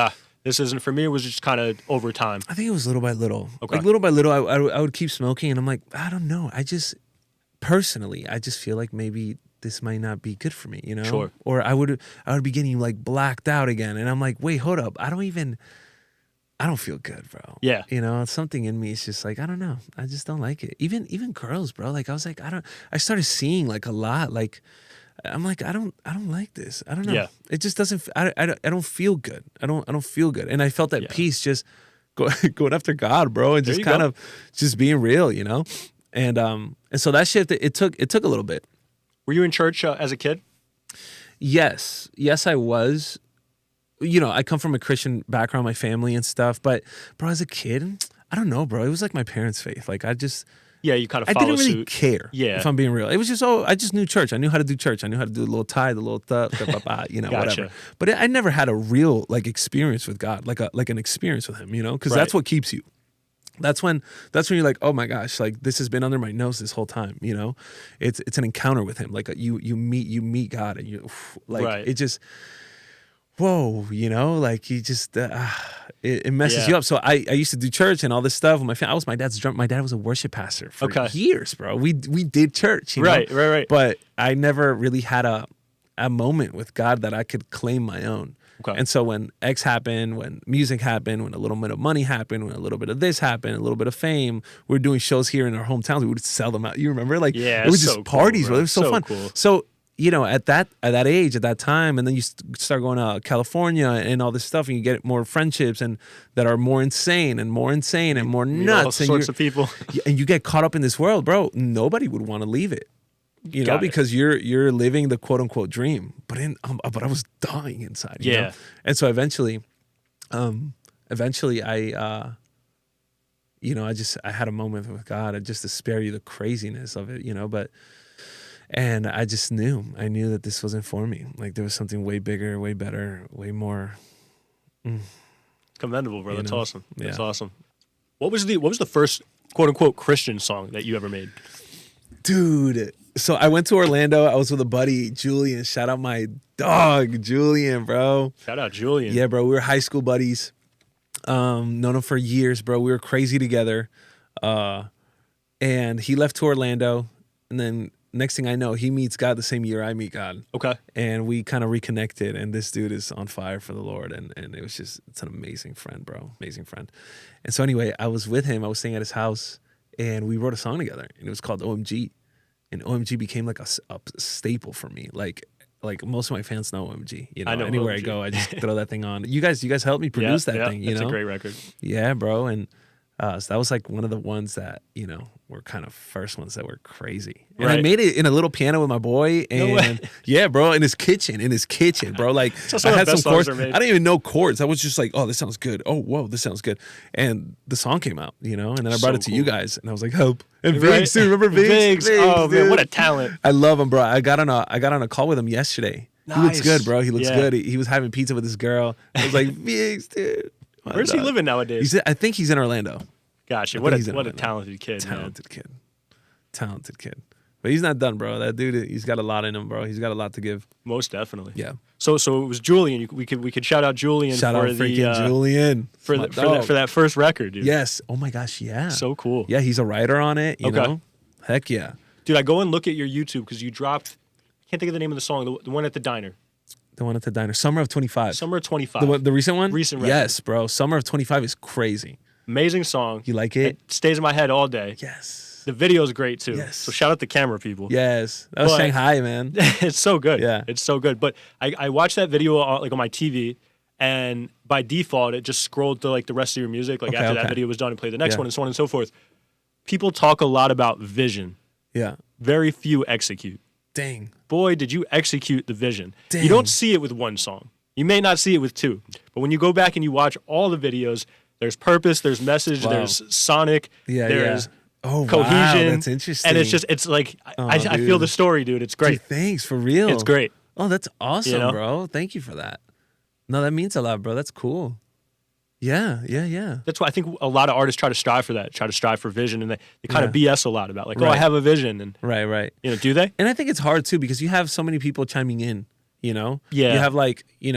this isn't for me? Or was it just kind of over time? I think it was little by little. Okay. Little by little, I would keep smoking, and I'm like, I don't know. Personally, I just feel like maybe this might not be good for me, Sure. Or I would be getting blacked out again, and I'm like, wait, hold up, I don't feel good, bro. Yeah. Something in me is just like, I don't know, I just don't like it. Even girls, bro. I was like, I started seeing a lot. I'm like, I don't like this. I don't know. Yeah. It just doesn't. I don't feel good. I don't feel good, and I felt that peace just going after God, bro, and just kind of just being real, And so that shift, it took a little bit. Were you in church as a kid? Yes, I was. I come from a Christian background, my family and stuff. But bro, as a kid, I don't know, bro. It was like my parents' faith. You kind of I didn't really suit. care. Yeah, if I'm being real, it was just I just knew church. I knew how to do church. I knew how to do the little tie, the little Gotcha. whatever. But I never had a real experience with God, like an experience with Him. Because that's what keeps you. That's when you're like, oh my gosh, this has been under my nose this whole time. It's an encounter with Him. You meet God, and you right. It just, whoa, you just it messes you up. So I used to do church and all this stuff with my family. My dad's drummer. My dad was a worship pastor for years, bro. We did church, right. But I never really had a moment with God that I could claim my own. Okay. And so when X happened, when music happened, when a little bit of money happened, when a little bit of this happened, a little bit of fame, we were doing shows here in our hometowns. We would sell them out. You remember? It was just parties, bro. It was so fun. Cool. So, at that age, at that time, and then you start going to California and all this stuff, and you get more friendships and that are more insane and more nuts. All sorts of people. And you get caught up in this world, bro. Nobody would want to leave it. Because you're living the quote unquote dream, but I was dying inside. You know? And so eventually I had a moment with God, just to spare you the craziness of it, and I just knew that this wasn't for me. There was something way bigger, way better, way more. Commendable, bro. That's awesome. That's awesome. What was the first quote unquote Christian song that you ever made? Dude. So I went to Orlando. I was with a buddy, Julian. Shout out my dog, Julian, bro. Shout out Julian. Yeah, bro. We were high school buddies. Known him for years, bro. We were crazy together. And he left to Orlando. And then next thing I know, he meets God the same year I meet God. Okay. And we kind of reconnected. And this dude is on fire for the Lord. And it was it's an amazing friend, bro. Amazing friend. And so anyway, I was with him. I was staying at his house. And we wrote a song together. And it was called OMG. And OMG became a staple for me. Like most of my fans know OMG. I know anywhere OMG. I go, I just throw that thing on. You guys helped me produce that thing. That's a great record. Yeah, bro. And So that was like one of the ones that, were kind of first ones that were crazy. And Right. I made it in a little piano with my boy. And yeah, bro, in his kitchen, bro. Like That's I how the had best some chords. songs are made. I didn't even know chords. I was just like, oh, this sounds good. Oh, whoa, this sounds good. And the song came out, and then I brought So it to you cool. guys, and I was like, help. And Right. Viggs, too. Remember Viggs? Viggs. Oh, man, dude. what a talent. I love him, bro. I got on a call with him yesterday. He looks Nice. good, bro. He looks Yeah. good. He was having pizza with this girl. I was like, Viggs, dude. My Where's he dog. living nowadays? I think he's in Orlando. Gotcha. I What think he's in a Orlando. talented kid, Talented kid. But he's not done, bro. That dude, he's got a lot in him, bro. He's got a lot to give. man. Most definitely. Yeah. So it was Julian. We could shout out Julian Shout for out freaking Julian. for My the, dog. for that first record, dude. Yes. Oh my gosh. Yeah. So cool. Yeah, he's a writer on it. You Okay. know. Heck yeah. Dude, I go and look at your YouTube because you dropped. I can't think of the name of the song. The one at the diner. The one at the diner. Summer of 25. Summer of 25. The recent one? Recent record. Yes, bro. Summer of 25 is crazy. Amazing song. You like it? It stays in my head all day. Yes. The video is great too. Yes. So shout out the camera people. Yes. That was But- Shanghai, man. It's so good. Yeah. It's so good. But I watched that video on my TV, and by default, it just scrolled to like the rest of your music. Like Okay, after that okay. video was done, and played the next Yeah. one, and so on and so forth. People talk a lot about vision. Yeah. Very few execute. Dang. Boy, did you execute the vision. Dang. You don't see it with one song. You may not see it with two. But when you go back and you watch all the videos, there's purpose, there's message, Wow. there's sonic, Yeah, there's Oh, cohesion. wow. That's interesting. And it's like, Oh, I feel dude. the story, dude. It's great. Dude, thanks, for real. It's great. Oh, that's awesome, You know? bro. Thank you for that. No, that means a lot, bro. That's cool. Yeah. That's why I think a lot of artists try to strive for that, try to strive for vision, and they kind of Yeah. BS a lot about like, oh, I Right. have a vision, and Right. do they? And I think it's hard too because you have so many people chiming in. Yeah. You have like, I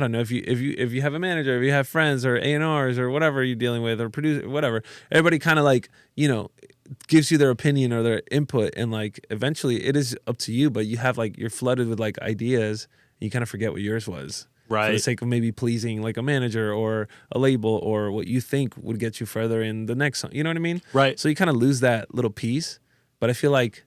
don't know if you have a manager, if you have friends or A&Rs or whatever you're dealing with or producer, whatever. Everybody kind of like, gives you their opinion or their input, and like eventually it is up to you. But you have like you're flooded with like ideas, and you kind of forget what yours was. For the Right. sake of maybe pleasing like a manager or a label or what you think would get you further in the next song. You know what I mean? Right. So you kind of lose that little piece. But I feel like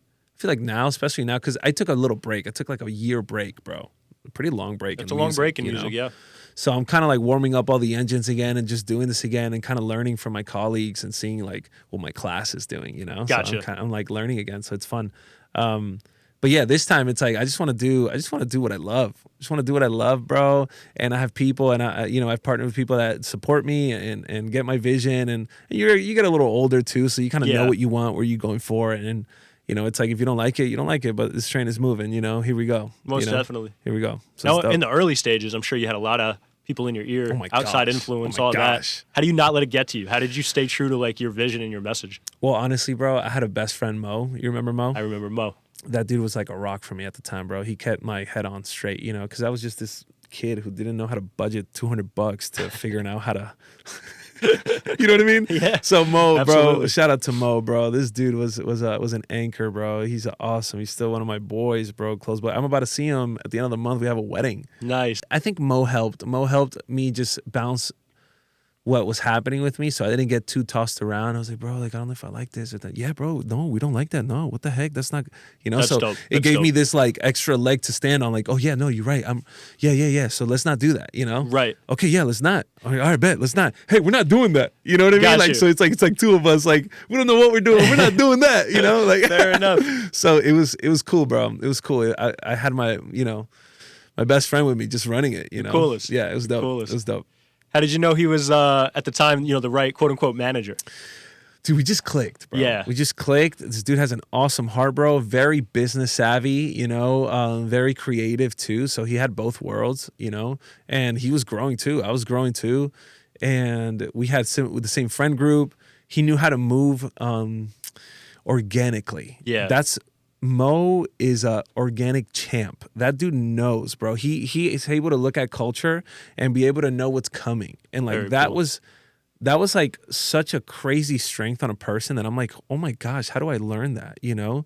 now, especially now, because I took a little break. I took like a year break, bro. A pretty long break. It's in a long music, break in you music, know? yeah. So I'm kind of like warming up all the engines again and just doing this again and kind of learning from my colleagues and seeing like what my class is doing, Gotcha. So I'm like learning again, so it's fun. But yeah, this time it's like I just want to do what I love. I just want to do what I love, bro. And I have people, and I've partnered with people that support me and get my vision. And you get a little older too, so you kind of Yeah. know what you want, where you're going for, and it's like if you don't like it, you don't like it. But this train is moving. Here we go. Most definitely. Here we go. So Now, it's dope. in the early stages, I'm sure you had a lot of people in your ear, Oh my outside gosh. influence, Oh my all gosh. that. How do you not let it get to you? How did you stay true to like your vision and your message? Well, honestly, bro, I had a best friend, Mo. You remember Mo? I remember Mo. That dude was like a rock for me at the time, bro. He kept my head on straight, because I was just this kid who didn't know how to budget $200 to figuring out how to, you know what I mean? Yeah. So Mo, bro, Absolutely. shout out to Mo, bro. This dude was an anchor, bro. He's awesome. He's still one of my boys, bro. Close by. I'm about to see him at the end of the month. We have a wedding. Nice. I think Mo helped. Mo helped me just bounce what was happening with me, so I didn't get too tossed around. I was like, bro, like I don't know if I like this or that. Yeah, bro, no, we don't like that. No, what the heck? That's not, That's so dope. it That's gave dope. me this like extra leg to stand on. Like, oh yeah, no, you're right. Yeah. So let's not do that. Right. Okay, yeah, let's not. All right, bet, let's not. Hey, we're not doing that. You know what I mean? Got Like, you. so it's like two of us. Like, we don't know what we're doing. We're not doing that. Like Fair enough. So it was cool, bro. It was cool. I had my my best friend with me just running it. coolest. Yeah, it was dope. Coolest. It was dope. How did you know he was at the time, the right quote unquote manager? Dude, we just clicked, bro. Yeah. We just clicked. This dude has an awesome heart, bro. Very business savvy, very creative too. So he had both worlds, and he was growing too. I was growing too. And we had with the same friend group. He knew how to move organically. Yeah. Mo is a organic champ. That dude knows, bro. He is able to look at culture and be able to know what's coming. And like Very that cool. was like such a crazy strength on a person that I'm like, oh my gosh, how do I learn that?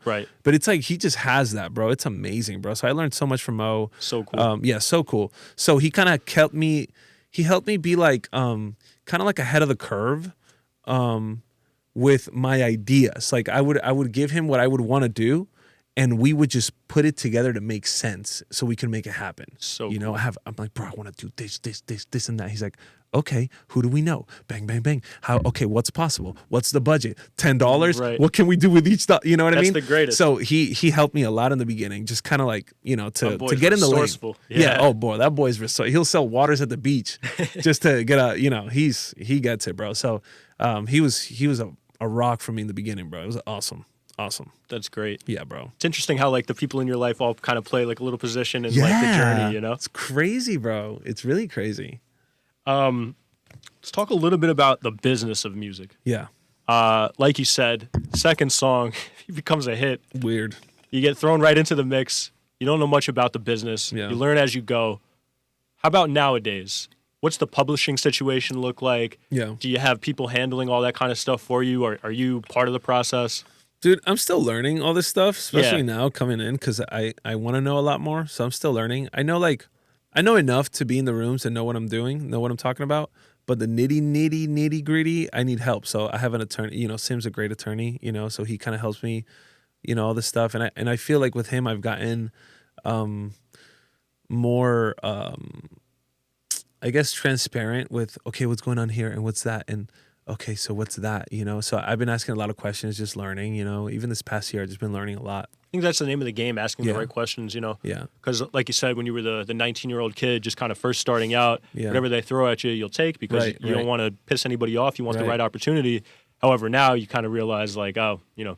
Right. But it's like he just has that, bro. It's amazing, bro. So I learned so much from Mo. So cool. Yeah, so cool. So he kind of helped me be like kind of like ahead of the curve with my ideas. Like I would give him what I would want to do, and we would just put it together to make sense so we can make it happen. So I'm cool. like, bro, I want to do this, and that. He's like, Okay, who do we know? Bang, bang, bang. Okay, what's possible? What's the budget? $10? Right. What can we do with each stuff? You know what I mean? That's the greatest. So he helped me a lot in the beginning, just kind of like, to boy's get in the lane. resourceful. Yeah. Oh boy, that boy's resourceful. He'll sell waters at the beach just to get he gets it, bro. So he was a rock for me in the beginning, bro. It was awesome. Awesome. That's great. Yeah, bro. It's interesting how like the people in your life all kind of play like a little position in like the journey, It's crazy, bro. It's really crazy. Let's talk a little bit about the business of music. Yeah. Like you said, second song becomes a hit. Weird. You get thrown right into the mix. You don't know much about the business. Yeah. You learn as you go. How about nowadays? What's the publishing situation look like? Yeah. Do you have people handling all that kind of stuff for you? Or are you part of the process? Dude, I'm still learning all this stuff, especially now coming in, because I want to know a lot more. So I'm still learning. I know enough to be in the rooms and know what I'm doing, know what I'm talking about. But the nitty gritty, I need help. So I have an attorney. Sim's a great attorney. So he kind of helps me, all this stuff. And I feel like with him, I've gotten more, I guess, transparent with, okay, what's going on here and what's that, and okay, so what's that? So I've been asking a lot of questions, just learning. Even this past year, I've just been learning a lot. I think that's the name of the game, asking the right questions, Yeah. Because like you said, when you were the 19-year-old kid just kind of first starting out, whatever they throw at you, you'll take because you don't want to piss anybody off. You want the right opportunity. However, now you kind of realize like,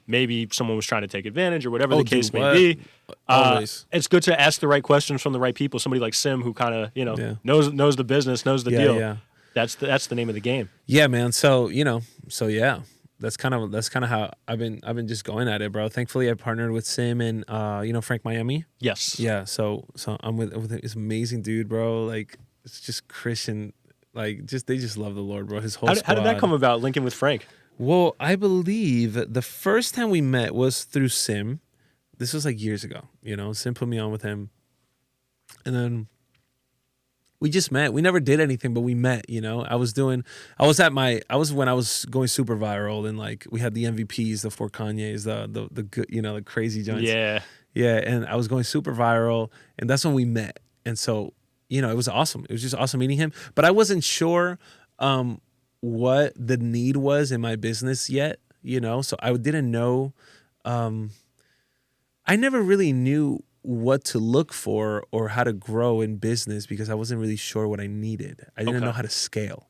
maybe someone was trying to take advantage or whatever the case may be. Always. It's good to ask the right questions from the right people. Somebody like Sim who kind of, knows the business, knows the deal. Yeah. That's the name of the game. Yeah, man. So, yeah. That's kind of how I've been just going at it, bro. Thankfully, I partnered with Sim and Frank Miami. Yes. Yeah. So I'm with this amazing dude, bro. Like, it's just Christian. Like, they just love the Lord, bro. His whole How squad. did that come about? Linking with Frank. Well, I believe the first time we met was through Sim. This was like years ago. Sim put me on with him, and then we just met. We never did anything, but we met, I was when I was going super viral, and like we had the MVPs, the 4 Kanye's, the good, the crazy joints. Yeah. Yeah, and I was going super viral, and that's when we met. And so, it was awesome. It was just awesome meeting him. But I wasn't sure what the need was in my business yet, so I didn't know. I never really knew what to look for or how to grow in business because I wasn't really sure what I needed. I didn't know how to scale,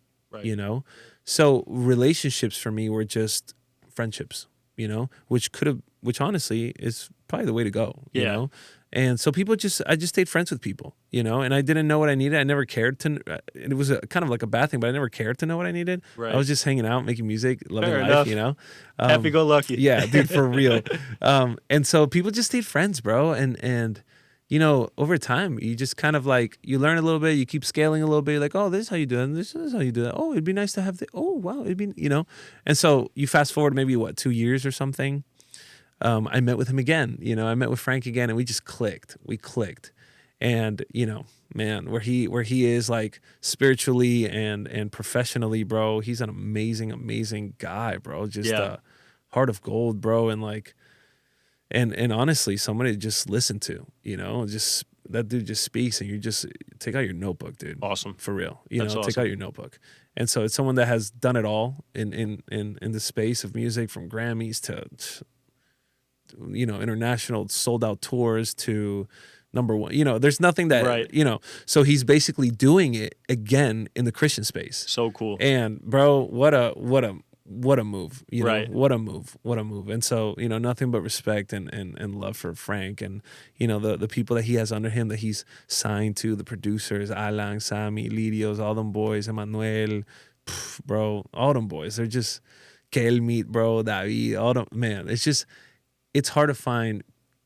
So relationships for me were just friendships, which honestly is probably the way to go, you know? And so I just stayed friends with people, and I didn't know what I needed. I never cared to, it was kind of like a bad thing, but I never cared to know what I needed. Right. I was just hanging out, making music, loving life, Happy-go-lucky. Yeah, dude, for real. And so people just stayed friends, bro. And over time, you just kind of like, you learn a little bit, you keep scaling a little bit, you're like, oh, this is how you do it, and this is how you do that. Oh, it'd be nice to have oh, wow, it'd be, And so you fast forward maybe, 2 years or something. I met with him again, I met with Frank again, and we just clicked. We clicked. And, man, where he is like spiritually and professionally, bro, he's an amazing, amazing guy, bro. Just a heart of gold, bro. And like, and honestly, somebody to just listen to, just that dude just speaks, and you just take out your notebook, dude. Awesome. For real. That's awesome. Take out your notebook. And so it's someone that has done it all in the space of music, from Grammys to international sold out tours to number one. There's nothing that so he's basically doing it again in the Christian space. So cool. And bro, what a move. What a move. What a move. And so, nothing but respect and love for Frank and the people that he has under him that he's signed to, the producers, Alan, Sammy, Lidios, all them boys, Emmanuel, bro, all them boys. They're just Kelmeet, bro, David, all them, man, it's hard to find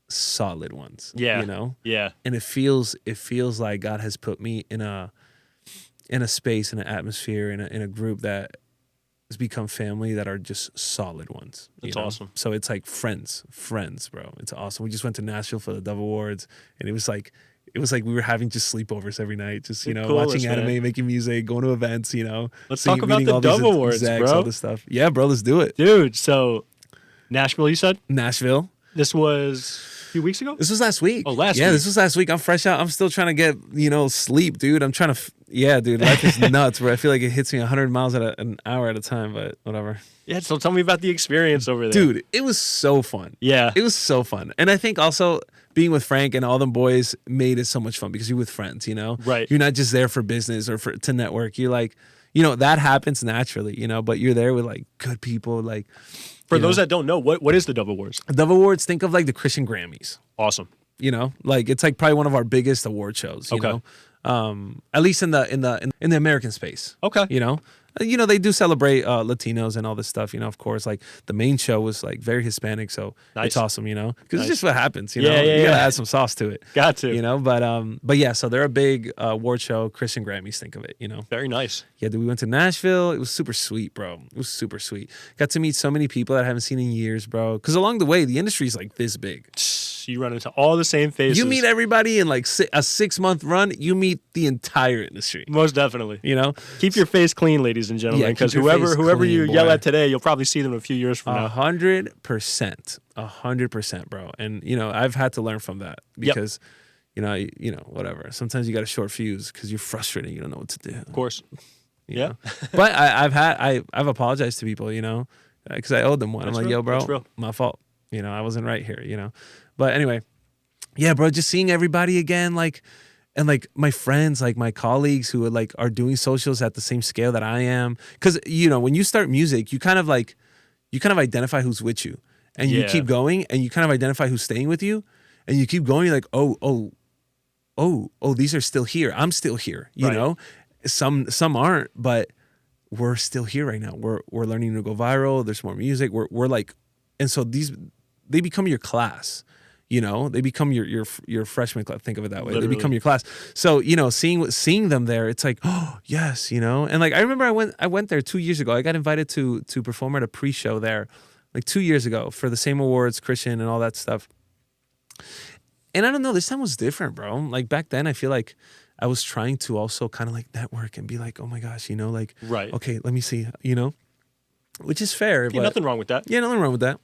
solid ones. Yeah. Yeah. And it feels like God has put me in a space, in an atmosphere, in a group that has become family that are just solid ones. That's awesome. So it's like friends, bro. It's awesome. We just went to Nashville for the Dove Awards, and it was like we were having just sleepovers every night, just watching anime, making music, going to events. Let's talk about the Dove Awards, bro. All this stuff. Yeah, bro. Let's do it, dude. So. Nashville, you said? Nashville. This was a few weeks ago? This was last week. Oh, last week. Yeah, this was last week. I'm fresh out. I'm still trying to get, sleep, dude. I'm trying to, Yeah, dude, life is nuts, bro. I feel like it hits me 100 miles an hour at a time, but whatever. Yeah, so tell me about the experience over there. Dude, it was so fun. Yeah. It was so fun. And I think also being with Frank and all them boys made it so much fun because you're with friends, you know? Right. You're not just there for business or to network. You're like, you know, that happens naturally, you know, but you're there with like good people. Like, for those that don't know, what is the Dove Awards? Dove Awards, think of like the Christian Grammys. Awesome. You know, like it's like probably one of our biggest award shows, you know? At least in the American space. Okay. You know, they do celebrate Latinos and all this stuff. You know, of course, like the main show was like very Hispanic, so it's awesome. You know, because it's just what happens. You know, you gotta add some sauce to it. Got to. You know, but yeah, so they're a big award show. Christian Grammys, think of it. You know, very nice. Yeah, dude, we went to Nashville. It was super sweet, bro. It was super sweet. Got to meet so many people that I haven't seen in years, bro. Because along the way, the industry is like this big. You run into all the same faces. You meet everybody in like a 6-month run. You meet the entire industry. Most definitely. You know, keep your face clean, ladies and gentlemen, because whoever you yell at today, you'll probably see them a few years from now. 100%, 100%, bro. And you know, I've had to learn from that because, you know, whatever. Sometimes you got a short fuse because you're frustrated. You don't know what to do. Of course. Yeah. But I've apologized to people, you know, because I owed them one. I'm like, yo, bro, my fault. You know, I wasn't right here. You know. But anyway, yeah, bro, just seeing everybody again, like, and like my friends, like my colleagues who are doing socials at the same scale that I am. Because, you know, when you start music, you kind of identify who's with you. And you keep going and you kind of identify who's staying with you. And you keep going, you're like, oh, these are still here. I'm still here, you know? Some aren't, but we're still here right now. We're learning to go viral. There's more music. We're like, and so they become your class. You know, they become your freshman class. Think of it that way. Literally. They become your class. So, you know, seeing them there, it's like, oh yes, you know. And like I remember I went there 2 years ago. I got invited to perform at a pre-show there, like 2 years ago for the same awards, Christian and all that stuff. And I don't know, this time was different, bro. Like back then, I feel like I was trying to also kind of like network and be like, oh my gosh, you know, like, okay, let me see, you know, which is fair. Yeah, but nothing wrong with that. Yeah, nothing wrong with that.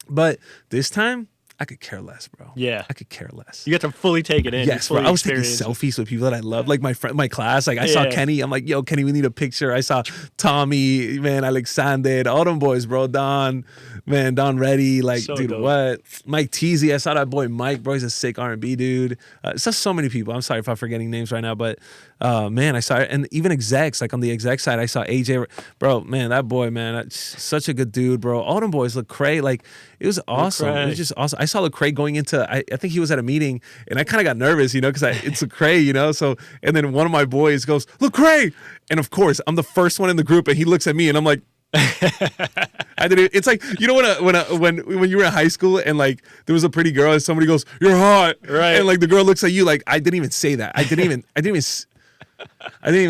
But this time, I could care less, bro. Yeah. I could care less. You get to fully take it in. Yes, bro. I was taking selfies with people that I love, like my class. Like I saw Kenny. I'm like, yo, Kenny, we need a picture. I saw Tommy, man, Alexander, all them boys, bro. Don Reddy, like, so dude, dope. What? Mike Teasy. I saw that boy Mike, bro. He's a sick R&B dude. It's just so many people. I'm sorry if I'm forgetting names right now, but man, I saw it. And even execs, like on the exec side, I saw AJ, bro. Man, that boy, man, such a good dude, bro. All them boys, Lecrae, like it was awesome. Lecrae. It was just awesome. I saw Lecrae going into, I think he was at a meeting, and I kind of got nervous, you know, because it's Lecrae, you know. So, and then one of my boys goes, Lecrae, and of course, I'm the first one in the group, and he looks at me, and I'm like. I didn't. It's like, you know, when you were in high school and like there was a pretty girl and somebody goes, "You're hot," right? And like the girl looks at you, like I didn't even say that. I didn't even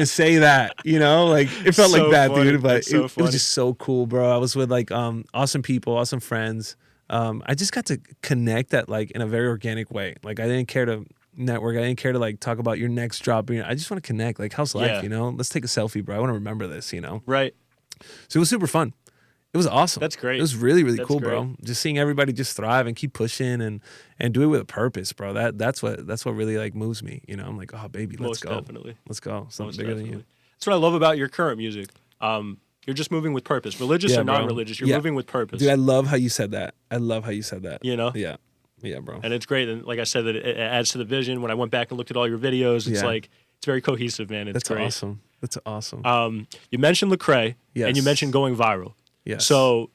say that. You know, like it felt so like that, funny. Dude. But it was just so cool, bro. I was with like awesome people, awesome friends. I just got to connect at like in a very organic way. Like I didn't care to network. I didn't care to like talk about your next drop. I just want to connect. Like, how's life? You know, let's take a selfie, bro. I want to remember this. You know, right. So it was super fun. It was awesome. That's great. It was really, really cool, bro. Just seeing everybody just thrive and keep pushing and do it with a purpose, bro. That's what really like moves me. You know, I'm like, oh baby, let's go. Definitely. Let's go. Something bigger than you. That's what I love about your current music. You're just moving with purpose. Religious or non-religious, you're moving with purpose. Dude, I love how you said that. You know? Yeah. Yeah, bro. And it's great. And like I said, that it adds to the vision. When I went back and looked at all your videos, it's like it's very cohesive, man. It's great. Awesome. That's awesome. You mentioned Lecrae, and you mentioned going viral. Yes. So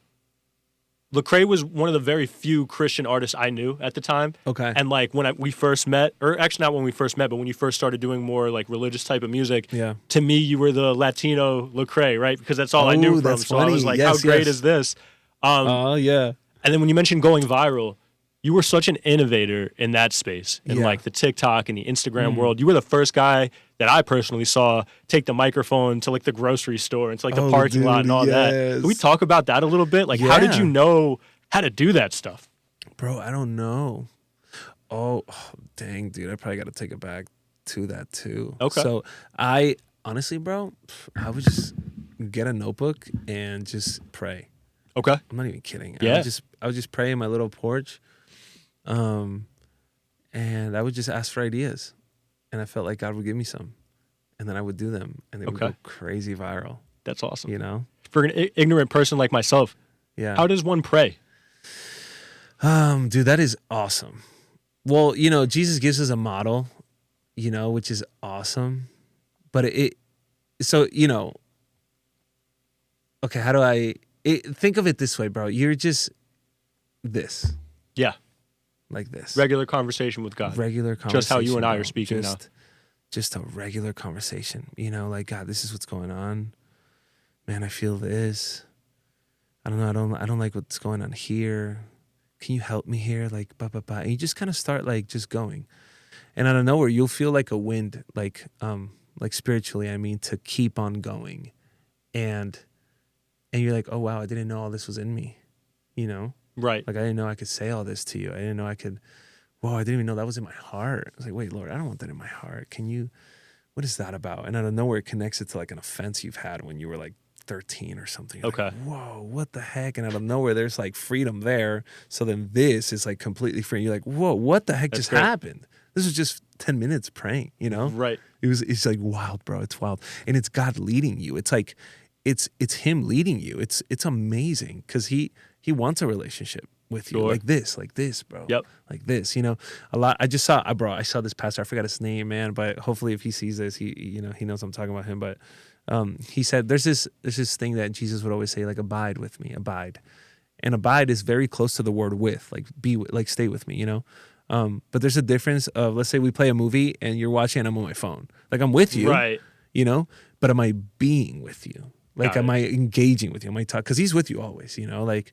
Lecrae was one of the very few Christian artists I knew at the time. Okay. And like when we first met, or actually not when we first met, but when you first started doing more like religious type of music, to me you were the Latino Lecrae, right? Because that's all I knew from. So I was like, how great is this? Yeah. And then when you mentioned going viral, you were such an innovator in that space, in like the TikTok and the Instagram world. You were the first guy that I personally saw take the microphone to like the grocery store and to like the parking lot and all that. Can we talk about that a little bit? Like, how did you know how to do that stuff? Bro, I don't know. Oh, dang, dude. I probably got to take it back to that too. Okay. So I, honestly, bro, I would just get a notebook and just pray. Okay. I'm not even kidding. Yeah. I would just pray in my little porch. And I would just ask for ideas, and I felt like God would give me some. and then I would do them, and they would go crazy viral. That's awesome. You know, for an ignorant person like myself, how does one pray? Dude, that is awesome. Well, you know, Jesus gives us a model, you know, which is awesome. But so, you know, okay, how do think of it this way, bro. You're just this. Yeah. Like this. Regular conversation with God. Regular conversation. Just how you and I are speaking now. Just a regular conversation. You know, like, God, this is what's going on. Man, I feel this. I don't know. I don't like what's going on here. Can you help me here? Like, And you just kind of start like just going. And out of nowhere, you'll feel like a wind, like spiritually, I mean, to keep on going. And you're like, oh, wow, I didn't know all this was in me, you know? Right. Like, I didn't know I could say all this to you. I didn't know I could, whoa, I didn't even know that was in my heart. I was like, wait, Lord, I don't want that in my heart. What is that about? And out of nowhere, it connects it to like an offense you've had when you were like 13 or something. You're like, whoa, what the heck? And out of nowhere, there's like freedom there. So then this is like completely free. You're like, whoa, what the heck just happened? This was just 10 minutes praying, you know? Right. It's like wild, bro. It's wild. And it's God leading you. It's like, it's him leading you. It's amazing because he wants a relationship with you like this, bro. Yep. Like this, you know, I saw this pastor. I forgot his name, man, but hopefully if he sees this, he knows I'm talking about him. But he said there's this thing that Jesus would always say, like, abide with me, abide. And abide is very close to the word with, like stay with me, you know? But there's a difference of, let's say we play a movie and you're watching and I'm on my phone. Like, I'm with you, right? You know, but am I being with you? Like, am I engaging with you? Am I talking? Because he's with you always, you know, like,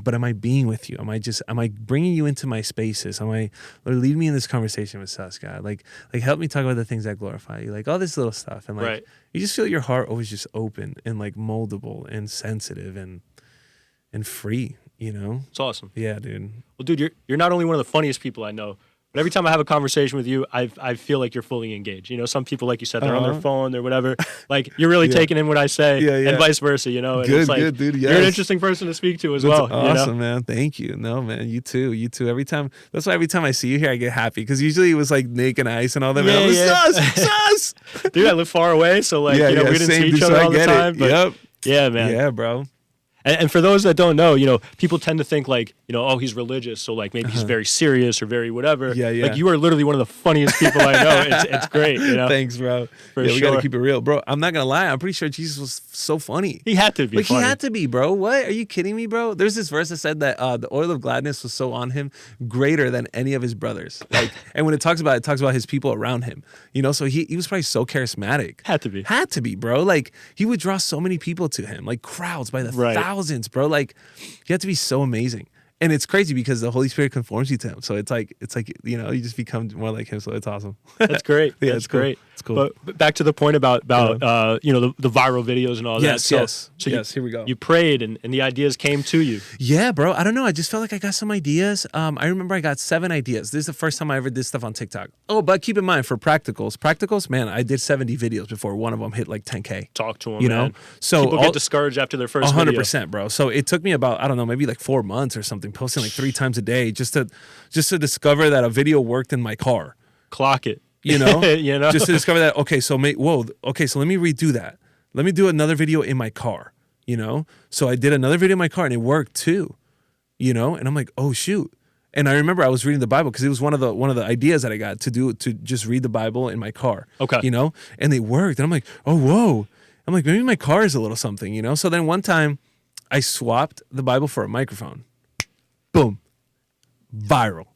but am I being with you? Am I bringing you into my spaces? Lord, lead me in this conversation with us, God. Like help me talk about the things that glorify you, like all this little stuff. And like, you just feel your heart always just open and like moldable and sensitive and free, you know? It's awesome. Yeah, dude. Well, dude, you're not only one of the funniest people I know, but every time I have a conversation with you, I feel like you're fully engaged. You know, some people, like you said, they're on their phone or whatever. Like, you're really taking in what I say, and vice versa, you know? And good, it's like, good, dude. Yes. You're an interesting person to speak to as well. Awesome, you know? Man. Thank you. No, man, you too. That's why every time I see you here, I get happy. Because usually it was like Nick and Ice and all that. Sus! Dude, I live far away, so like, we didn't see each other all the time. But yeah, man. Yeah, bro. And for those that don't know, you know, people tend to think like, you know, oh, he's religious, so like maybe he's very serious or very whatever. Yeah. Like, you are literally one of the funniest people I know. It's great, you know. Thanks, bro. We gotta keep it real, bro. I'm not gonna lie. I'm pretty sure Jesus was so funny. He had to be. Like, funny. He had to be, bro. What? Are you kidding me, bro? There's this verse that said that the oil of gladness was so on him, greater than any of his brothers. Like, and when it talks about his people around him. You know, so he was probably so charismatic. Had to be, bro. Like, he would draw so many people to him, like crowds by the thousands, bro. Like, you have to be so amazing. And it's crazy because the Holy Spirit conforms you to him. So it's like, you know, you just become more like him. So it's awesome. That's great. Yeah, That's great. It's cool. But back to the point about you know, the viral videos and all that. So here we go. You prayed and the ideas came to you. Yeah, bro. I don't know. I just felt like I got some ideas. I remember I got 7 ideas. This is the first time I ever did stuff on TikTok. Oh, but keep in mind, for practicals, man, I did 70 videos before one of them hit like 10K. Talk to them, you know? Man. So people get discouraged after their first 100%, video. Bro. So it took me about, I don't know, maybe like 4 months or something, posting like 3 times a day just to discover that a video worked in my car. Clock it. You know? You know? Just to discover that, so let me redo that. Let me do another video in my car, you know? So I did another video in my car and it worked too, you know? And I'm like, oh shoot. And I remember I was reading the Bible because it was one of the ideas that I got to just read the Bible in my car. Okay. You know? And it worked. And I'm like, oh, whoa. I'm like, maybe my car is a little something, you know? So then one time I swapped the Bible for a microphone. Boom. Viral.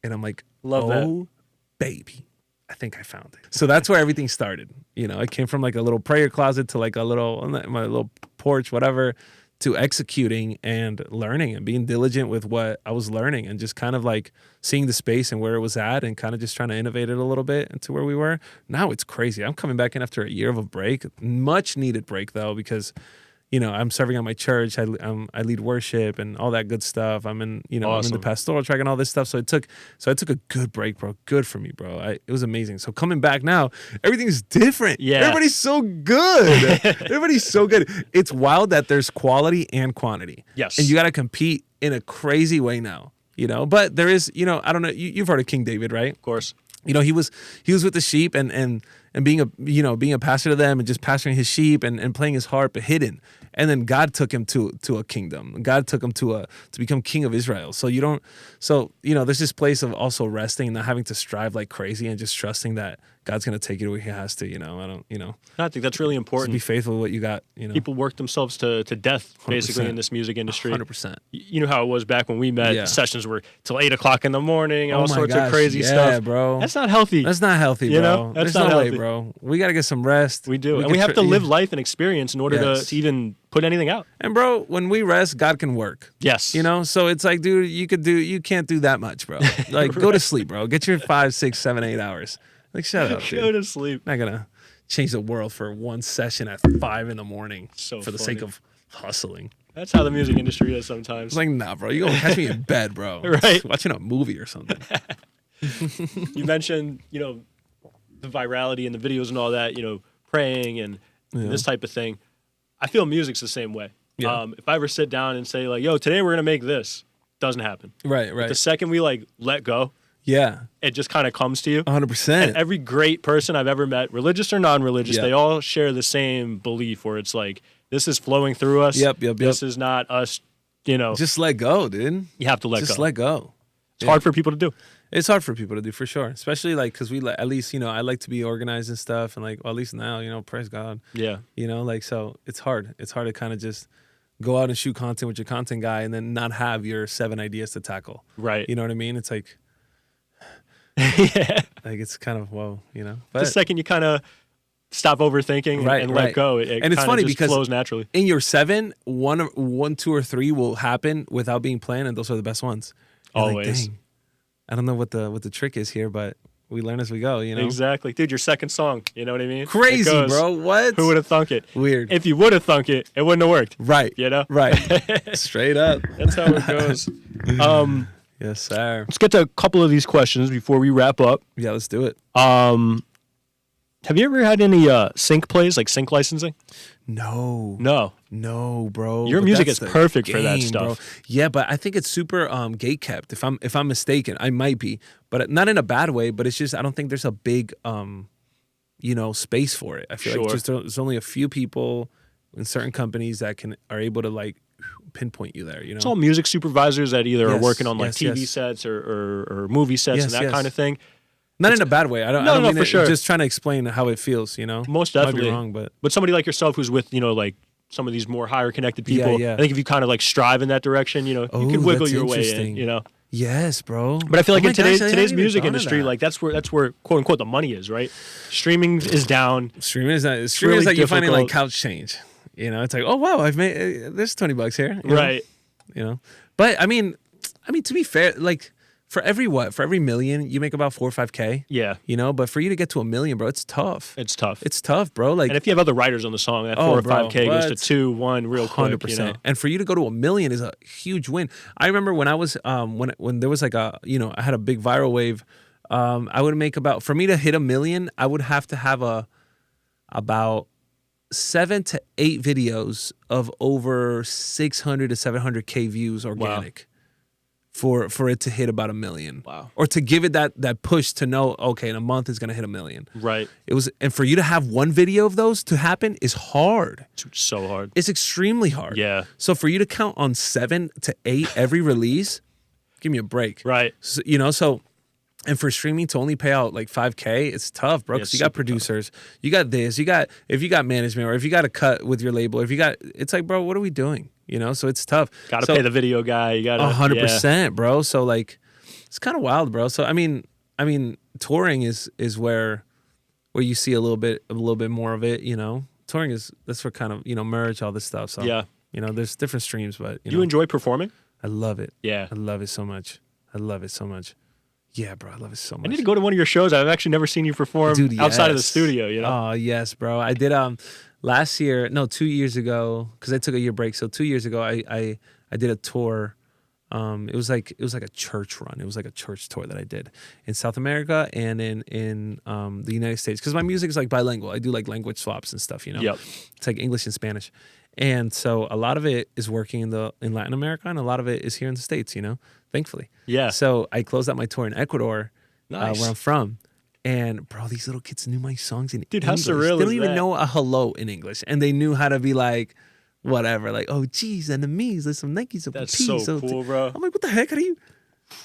And I'm like, love that. Baby, I think I found it. So that's where everything started. You know, I came from like a little prayer closet to like my little porch, whatever, to executing and learning and being diligent with what I was learning and just kind of like seeing the space and where it was at and kind of just trying to innovate it a little bit into where we were. Now it's crazy. I'm coming back in after a year of a break, much needed break though, because you know, I'm serving at my church. I lead worship and all that good stuff. I'm in, you know, awesome. I'm in the pastoral track and all this stuff. So I took a good break, bro. Good for me, bro. It was amazing. So coming back now, everything's different. Yeah. Everybody's so good. Everybody's so good. It's wild that there's quality and quantity. Yes. And you got to compete in a crazy way now, you know. But there is, you know, I don't know. You've heard of King David, right? Of course. you know, he was with the sheep and being a pastor to them and just pastoring his sheep and playing his harp hidden. And then God took him to a kingdom. God took him to become king of Israel. So there's this place of also resting and not having to strive like crazy and just trusting that God's going to take you to where he has to, I think that's really important. Just be faithful to what you got, People work themselves to death, 100%. basically, in this music industry. 100%. You know how it was back when we met. Yeah. Sessions were till 8 o'clock in the morning, all Oh my sorts gosh, of crazy yeah, stuff. Bro. That's not healthy. That's not healthy, bro. You know? That's There's not no way, healthy. bro. We got to get some rest. We do. And we have to live life and experience in order Yes. to even put anything out. And bro, when we rest, God can work. Yes. So it's like, dude, you can't do that much, bro. Like, go to sleep, bro. Get your 5, 6, 7, 8 hours. Like, shut up, dude. Go to sleep. Not gonna change the world for one session at 5 a.m. for the sake of hustling. That's how the music industry is sometimes. It's like, nah, bro. You gonna catch me in bed, bro. Right. Watching a movie or something. You mentioned, the virality and the videos and all that, praying and this type of thing. I feel music's the same way. Yeah. If I ever sit down and say like, yo, today we're going to make this, doesn't happen. Right. The second we like let go, Yeah. it just kind of comes to you. 100%. And every great person I've ever met, religious or non-religious, Yeah. they all share the same belief where it's like, this is flowing through us. Yep. This is not us, Just let go, dude. you have to let Just go. let go. It's hard for people to do. It's hard for people to do, for sure. Especially like, cause at least, I like to be organized and stuff. And like, well, at least now, praise God. Yeah. So it's hard. It's hard to kind of just go out and shoot content with your content guy and then not have your 7 ideas to tackle. Right. You know what I mean? It's like, Yeah. like it's kind of, whoa, The But second you kind of stop overthinking and let go, it and it's kinda funny just because flows naturally. in your 7, one, 2, or 3 will happen without being planned, and those are the best ones. You're like, Always. dang, I don't know what the trick is here, but we learn as we go. Exactly. Dude, your second song, you know what I mean? Crazy, It goes, bro. What? Who would have thunk it? Weird. If you would have thunk it, it wouldn't have worked. Right. Right. Straight up. That's how it goes. Yes, sir. Let's get to a couple of these questions before we wrap up. Yeah, let's do it. Have you ever had any sync plays, like sync licensing? No, bro. Your But music that's is the perfect for that game, stuff. bro. Yeah, but I think it's super gate kept. If I'm mistaken, I might be, but not in a bad way. But it's just I don't think there's a big space for it. I feel like just there's only a few people in certain companies that are able to like pinpoint you there. It's all music supervisors that either are Yes, working on like yes, TV yes. sets or movie sets Yes, and that yes. kind of thing. Not in a bad way. I don't mean for it, sure. Just trying to explain how it feels. Most definitely. Might be wrong, but somebody like yourself who's with like some of these more higher connected people. Yeah. I think if you kind of like strive in that direction, you can wiggle that's your way interesting. in. Yes, bro. But I feel like Oh in my gosh, I today's hadn't even music thought of industry, that. like that's where quote unquote the money is, right? Streaming is down. Streaming is really like you're finding like difficult. couch change. It's like, oh wow, I've made there's $20 here. Right. But I mean, to be fair, like for every million, you make about 4 or 5K. Yeah. But for you to get to $1 million, bro, it's tough. It's tough. It's tough, bro. Like, And if you have other writers on the song, that 4 or 5K goes to 2, 1 real quick. 100%. And for you to go to $1 million is a huge win. I remember when I was when there was like I had a big viral wave. I would make for me to hit $1 million, I would have to have about 7 to 8 videos of over 600 to 700K views organic. For it to hit about $1 million. Wow. Or to give it that push to know, okay, in a month it's gonna hit $1 million. Right. And for you to have one video of those to happen is hard. It's so hard. It's extremely hard. Yeah. So for you to count on 7 to 8 every release, give me a break. Right. So and for streaming to only pay out like 5K, it's tough, bro. Because you got producers, you got this, if you got management, or if you got a cut with your label, it's like, bro, what are we doing? So it's tough. Got to pay the video guy. You got to 100%, bro. So like, it's kind of wild, bro. So I mean, touring is where you see a little bit more of it. Touring that's where kind of merge all this stuff. So yeah, there's different streams, but you enjoy performing? I love it. Yeah, I love it so much. Yeah, bro, I love it so much. I need to go to one of your shows. I've actually never seen you perform outside of the studio. Oh yes, bro. I did 2 years ago, because I took a year break. So 2 years ago, I did a tour. It was like a church run. It was like a church tour that I did in South America and in the United States. Because my music is like bilingual. I do like language swaps and stuff. Yep. It's like English and Spanish, and so a lot of it is working in Latin America, and a lot of it is here in the States. Thankfully. Yeah. So I closed out my tour in Ecuador, Nice. where I'm from. And bro, these little kids knew my songs in Dude, how English. surreal They don't is even that? know a hello in English, and they knew how to be like, whatever, like, oh geez, enemies, there's some Nikes up That's in so peace. cool, bro. I'm like, what the heck? How do you?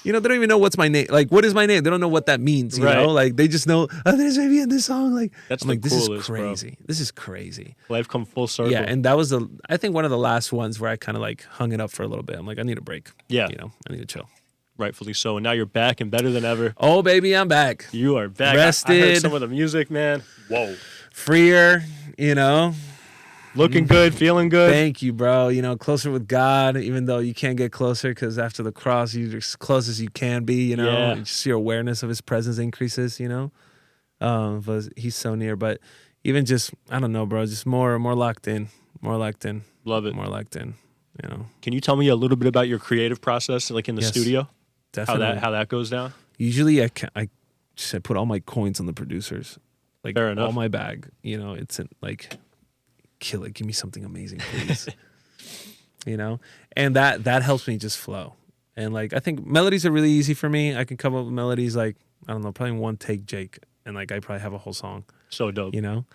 You know, they don't even know what's my name. Like, what is my name? They don't know what that means. You Right. know, like they just know, oh, there's Babii in this song. Like, That's I'm the like, this is coolest, bro. crazy. This is crazy. Life come full circle. Yeah, and that was I think one of the last ones where I kind of like hung it up for a little bit. I'm like, I need a break. Yeah. You know, I need to chill. Rightfully so. And now you're back and better than ever. Oh, baby, I'm back. You are back. Rested. I heard some of the music, man. Whoa. Freer, you know. Looking good, feeling good. Thank you, bro. You know, closer with God, even though you can't get closer because after the cross, you're as close as you can be, you know. Yeah. Just your awareness of his presence increases, you know. But he's so near. But even just, I don't know, bro, just more locked in. More locked in. Love it. More locked in, you know. Can you tell me a little bit about your creative process, like in the Yes, studio? Definitely. How that goes down? Usually I put all my coins on the producers. Like Fair enough. all my bag, you know, it's like, kill it, give me something amazing, please. You know? And that helps me just flow. And like I think melodies are really easy for me. I can come up with melodies like, I don't know, probably one take Jake. And like I probably have a whole song. So dope. You know?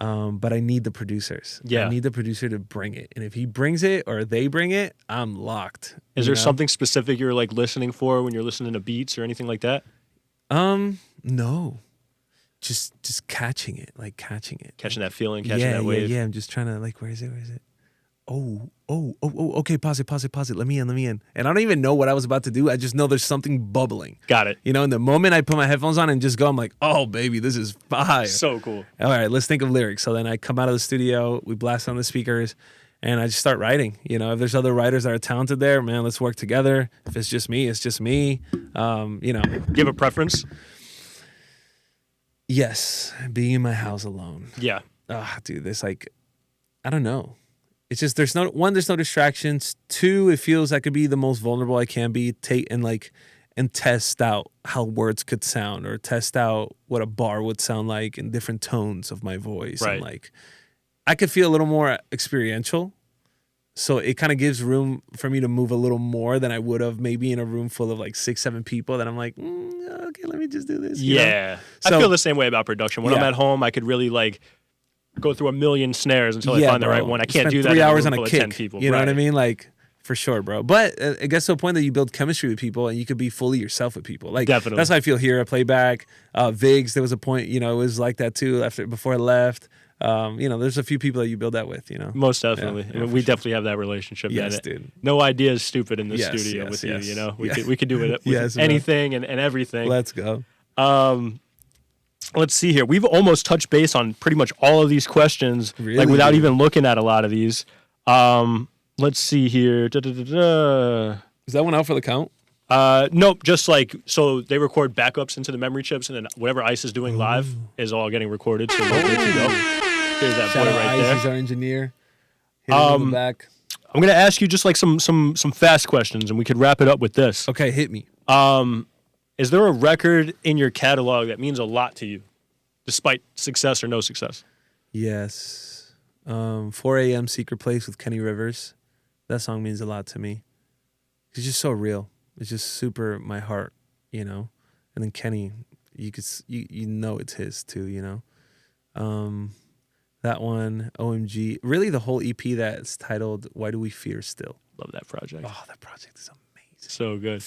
But I need the producers. Yeah. I need the producer to bring it. And if he brings it or they bring it, I'm locked. Is you there know? something specific you're like listening for when you're listening to beats or anything like that? No. Just catching it, like catching it. Catching that feeling, catching that wave. Yeah. I'm just trying to like, where is it? Oh, okay, pause it. Let me in. And I don't even know what I was about to do. I just know there's something bubbling. Got it. You know, in the moment I put my headphones on and just go, I'm like, oh, baby, this is fire. So cool. All right, let's think of lyrics. So then I come out of the studio, we blast on the speakers, and I just start writing. You know, if there's other writers that are talented there, man, let's work together. If it's just me, it's just me. You know. Do you have a preference? Yes, being in my house alone. Yeah. Dude, there's like, I don't know. It's just there's no distractions. Two, it feels I could be the most vulnerable I can be. And test out how words could sound, or test out what a bar would sound like in different tones of my voice. Right. And like, I could feel a little more experiential. So it kind of gives room for me to move a little more than I would have maybe in a room full of like 6-7 people. That I'm like, okay, let me just do this. you know? Yeah. So- I feel the same way about production. When I'm Yeah. at home, I could really like go through a million snares until I Yeah, find the bro. right one. I You can't spend do that 3 in a hours room on a full of kick. 10 people. You know what I Right. mean? Like, for sure, bro. But it gets to a point that you build chemistry with people and you could be fully yourself with people. Like, Definitely. that's how I feel here at Playback. Vigs, there was a point, you know, it was like that too before I left. You know, there's a few people that you build that with, you know. Most definitely. Yeah, I mean, for we sure. definitely have that relationship. Yes, man. dude. No idea is stupid in the Yes, studio yes, with yes. you, you know? Yeah. We could do it with Yes, bro. anything and everything. Let's go. Let's see here. We've almost touched base on pretty much all of these questions, like Really, without dude? even looking at a lot of these. Let's see here. Is that one out for the count? Nope, just like, so they record backups into the memory chips, and then whatever ICE is doing live is all getting recorded. So we're good to go. Here's that Shout boy out right Ice, there. he's our engineer. Hit him in the back. I'm gonna ask you just like some fast questions, and we could wrap it up with this. Okay, hit me. Is there a record in your catalog that means a lot to you, despite success or no success? Yes. 4 a.m. Secret Place with Kenny Rivers. That song means a lot to me. It's just so real. It's just super my heart, you know. And then Kenny, you know it's his too, you know. That one, OMG. Really the whole EP that's titled Why Do We Fear Still? Love that project. Oh, that project is amazing. So good.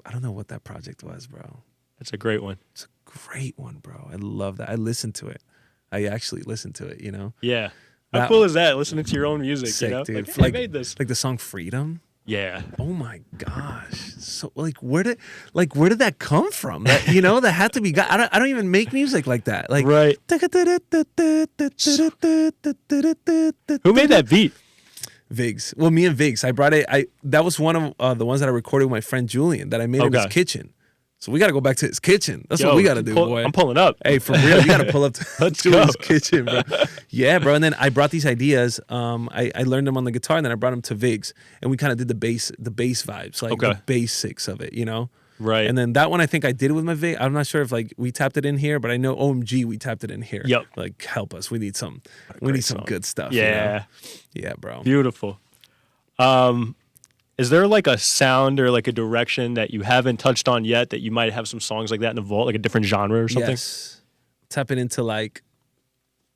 I don't know what that project was, bro. That's a great one. It's a great one, bro. I love that. I listened to it. I actually listened to it, you know. Yeah. How That cool one- is that? Listening to your own music, Sick, you know? dude. Like, hey, I made this. Like the song Freedom. Yeah. Oh my gosh! So where did that come from? That, you know, that had to be. I don't even make music like that. Like, Right. Who made that beat? Vigs. Well, me and Vigs. I brought it. That was one of the ones that I recorded with my friend Julian that I made in his Okay. kitchen. So we got to go back to his kitchen. That's Yo, what we got to do, boy. I'm pulling up. Hey, for real, you got to pull up to Let's Julie's go. kitchen, bro. Yeah, bro. And then I brought these ideas. I learned them on the guitar, and then I brought them to Vigs, and we kind of did the bass vibes, like Okay. the basics of it, you know. Right. And then that one, I think I did it with my Vig. I'm not sure if like we tapped it in here, but I know OMG we tapped it in here. Yep. Like, help us. We need some. We great need some song. good stuff. you know? Yeah. Yeah, bro. Beautiful. Is there like a sound or like a direction that you haven't touched on yet that you might have some songs like that in the vault, like a different genre or something? Yes. Tapping into like,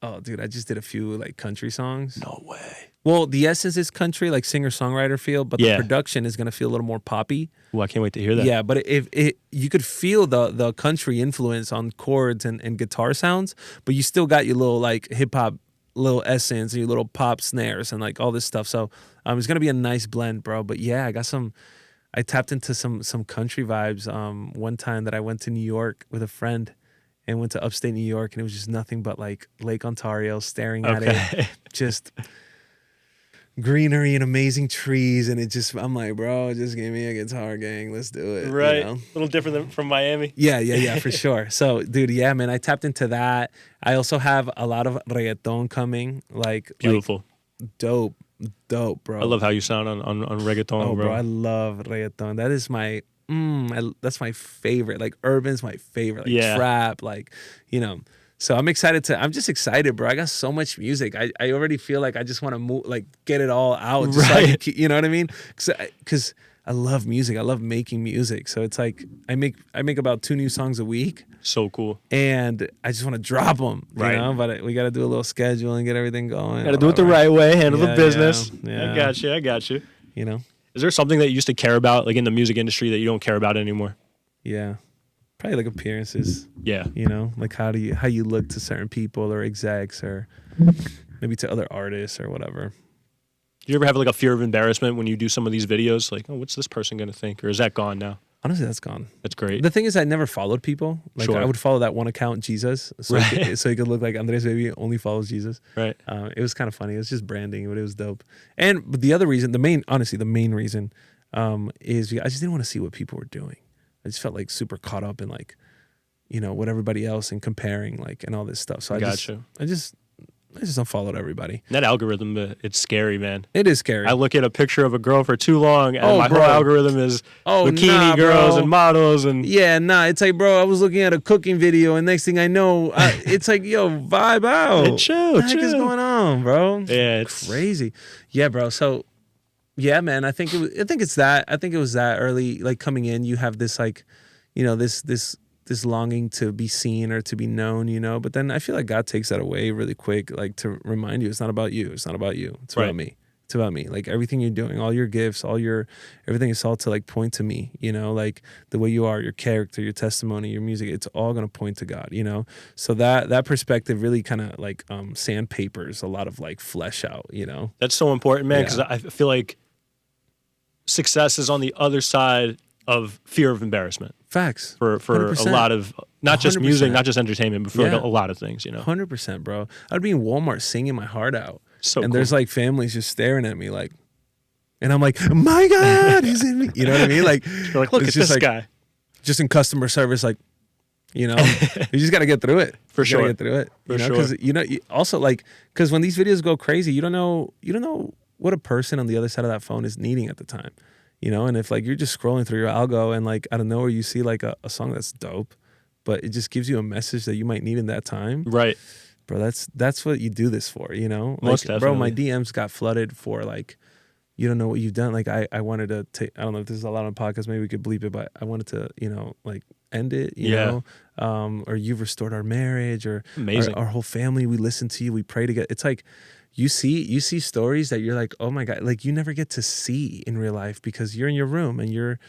oh, dude, I just did a few like country songs. No way. Well, the essence is country, like singer-songwriter feel, but the production is gonna feel a little more poppy. Well, I can't wait to hear that. Yeah, but if you could feel the country influence on chords and guitar sounds, but you still got your little like hip hop little essence and your little pop snares and like all this stuff. So it's gonna be a nice blend, bro. But yeah, I tapped into some country vibes. One time that I went to New York with a friend and went to upstate New York, and it was just nothing but like Lake Ontario, staring at it, just greenery and amazing trees, and I'm like, bro, just give me a guitar, gang, let's do it. Right, you know? A little different than from Miami. Yeah, for sure. So, dude, yeah, man, I tapped into that. I also have a lot of reggaeton coming, like beautiful, like, dope, bro. I love how you sound on reggaeton, bro. I love reggaeton. That is my that's my favorite. Like urban's my favorite. Like trap, like So I'm just excited, bro. I got so much music. I already feel like I just want to move, like get it all out. Just right. So you know what I mean? Because I love music. I love making music. So it's like I make about 2 new songs a week. So cool. And I just want to drop them, you know? But we got to do a little schedule and get everything going. Got to do it the right way, handle the business. Yeah. I got you. You know? Is there something that you used to care about, like in the music industry, that you don't care about anymore? Yeah. Probably like appearances. Yeah. Like how you look to certain people or execs or maybe to other artists or whatever. Do you ever have like a fear of embarrassment when you do some of these videos? Like, oh, what's this person going to think? Or is that gone now? Honestly, that's gone. That's great. The thing is, I never followed people. Like I would follow that one account, Jesus, so he could look like Andrez Babii only follows Jesus. Right. It was kind of funny. It was just branding, but it was dope. But the other reason, the main reason, is I just didn't want to see what people were doing. I just felt like super caught up in like, what everybody else and comparing like and all this stuff. So I just unfollowed everybody. That algorithm, it's scary, man. It is scary. I look at a picture of a girl for too long, and my whole algorithm is bikini girls and models and it's like, bro, I was looking at a cooking video, and next thing I know, it's like, yo, vibe out. Hey, chill. What the heck is going on, bro? Yeah, it's crazy. Yeah, bro. So. Yeah, man. I think it's that. I think it was that early, like coming in, you have this like, this longing to be seen or to be known, But then I feel like God takes that away really quick, like to remind you, it's not about you. It's not about you. It's about me. It's about me. Like everything you're doing, all your gifts, everything is all to like point to me. Like the way you are, your character, your testimony, your music. It's all gonna point to God. So that perspective really kind of like sandpapers a lot of like flesh out. That's so important, man. Because I feel like success is on the other side of fear of embarrassment. Facts. For 100%. A lot of, not just 100%. Music, not just entertainment, but for like a lot of things, 100%, bro. I'd be in Walmart singing my heart out. So and there's like families just staring at me like, and I'm like, my God, he's in me. You know what I mean? Like, you're like, look at this guy. Just in customer service, like, you just got to get through it. For sure. Get through it. Because, also like, because when these videos go crazy, you don't know what a person on the other side of that phone is needing at the time, and if like you're just scrolling through your algo and like out of nowhere you see like a song that's dope, but it just gives you a message that you might need in that time, right, bro? That's what you do this for, Most definitely. Bro, my DMs got flooded for like, you don't know what you've done. Like I wanted to take, I don't know if this is allowed on podcast, maybe we could bleep it, but I wanted to like end it, you know, or you've restored our marriage, or amazing, our whole family, we listen to you, we pray together. It's like you see stories that you're like, oh my God, like you never get to see in real life because you're in your room and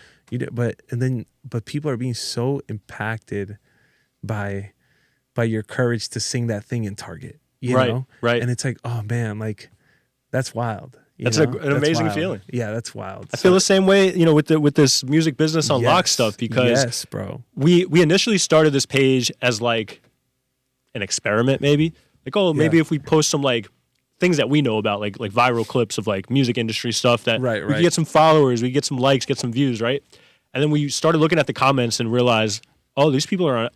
but people are being so impacted by your courage to sing that thing in Target, you know? Right. And it's like, oh man, like that's wild. That's an amazing feeling. Yeah, that's wild. I feel the same way, with this music business on lock stuff, because bro. We initially started this page as like an experiment, maybe. Like, maybe if we post some like things that we know about, like viral clips of like music industry stuff that we could get some followers, we get some likes, get some views, right? And then we started looking at the comments and realized, oh, these people are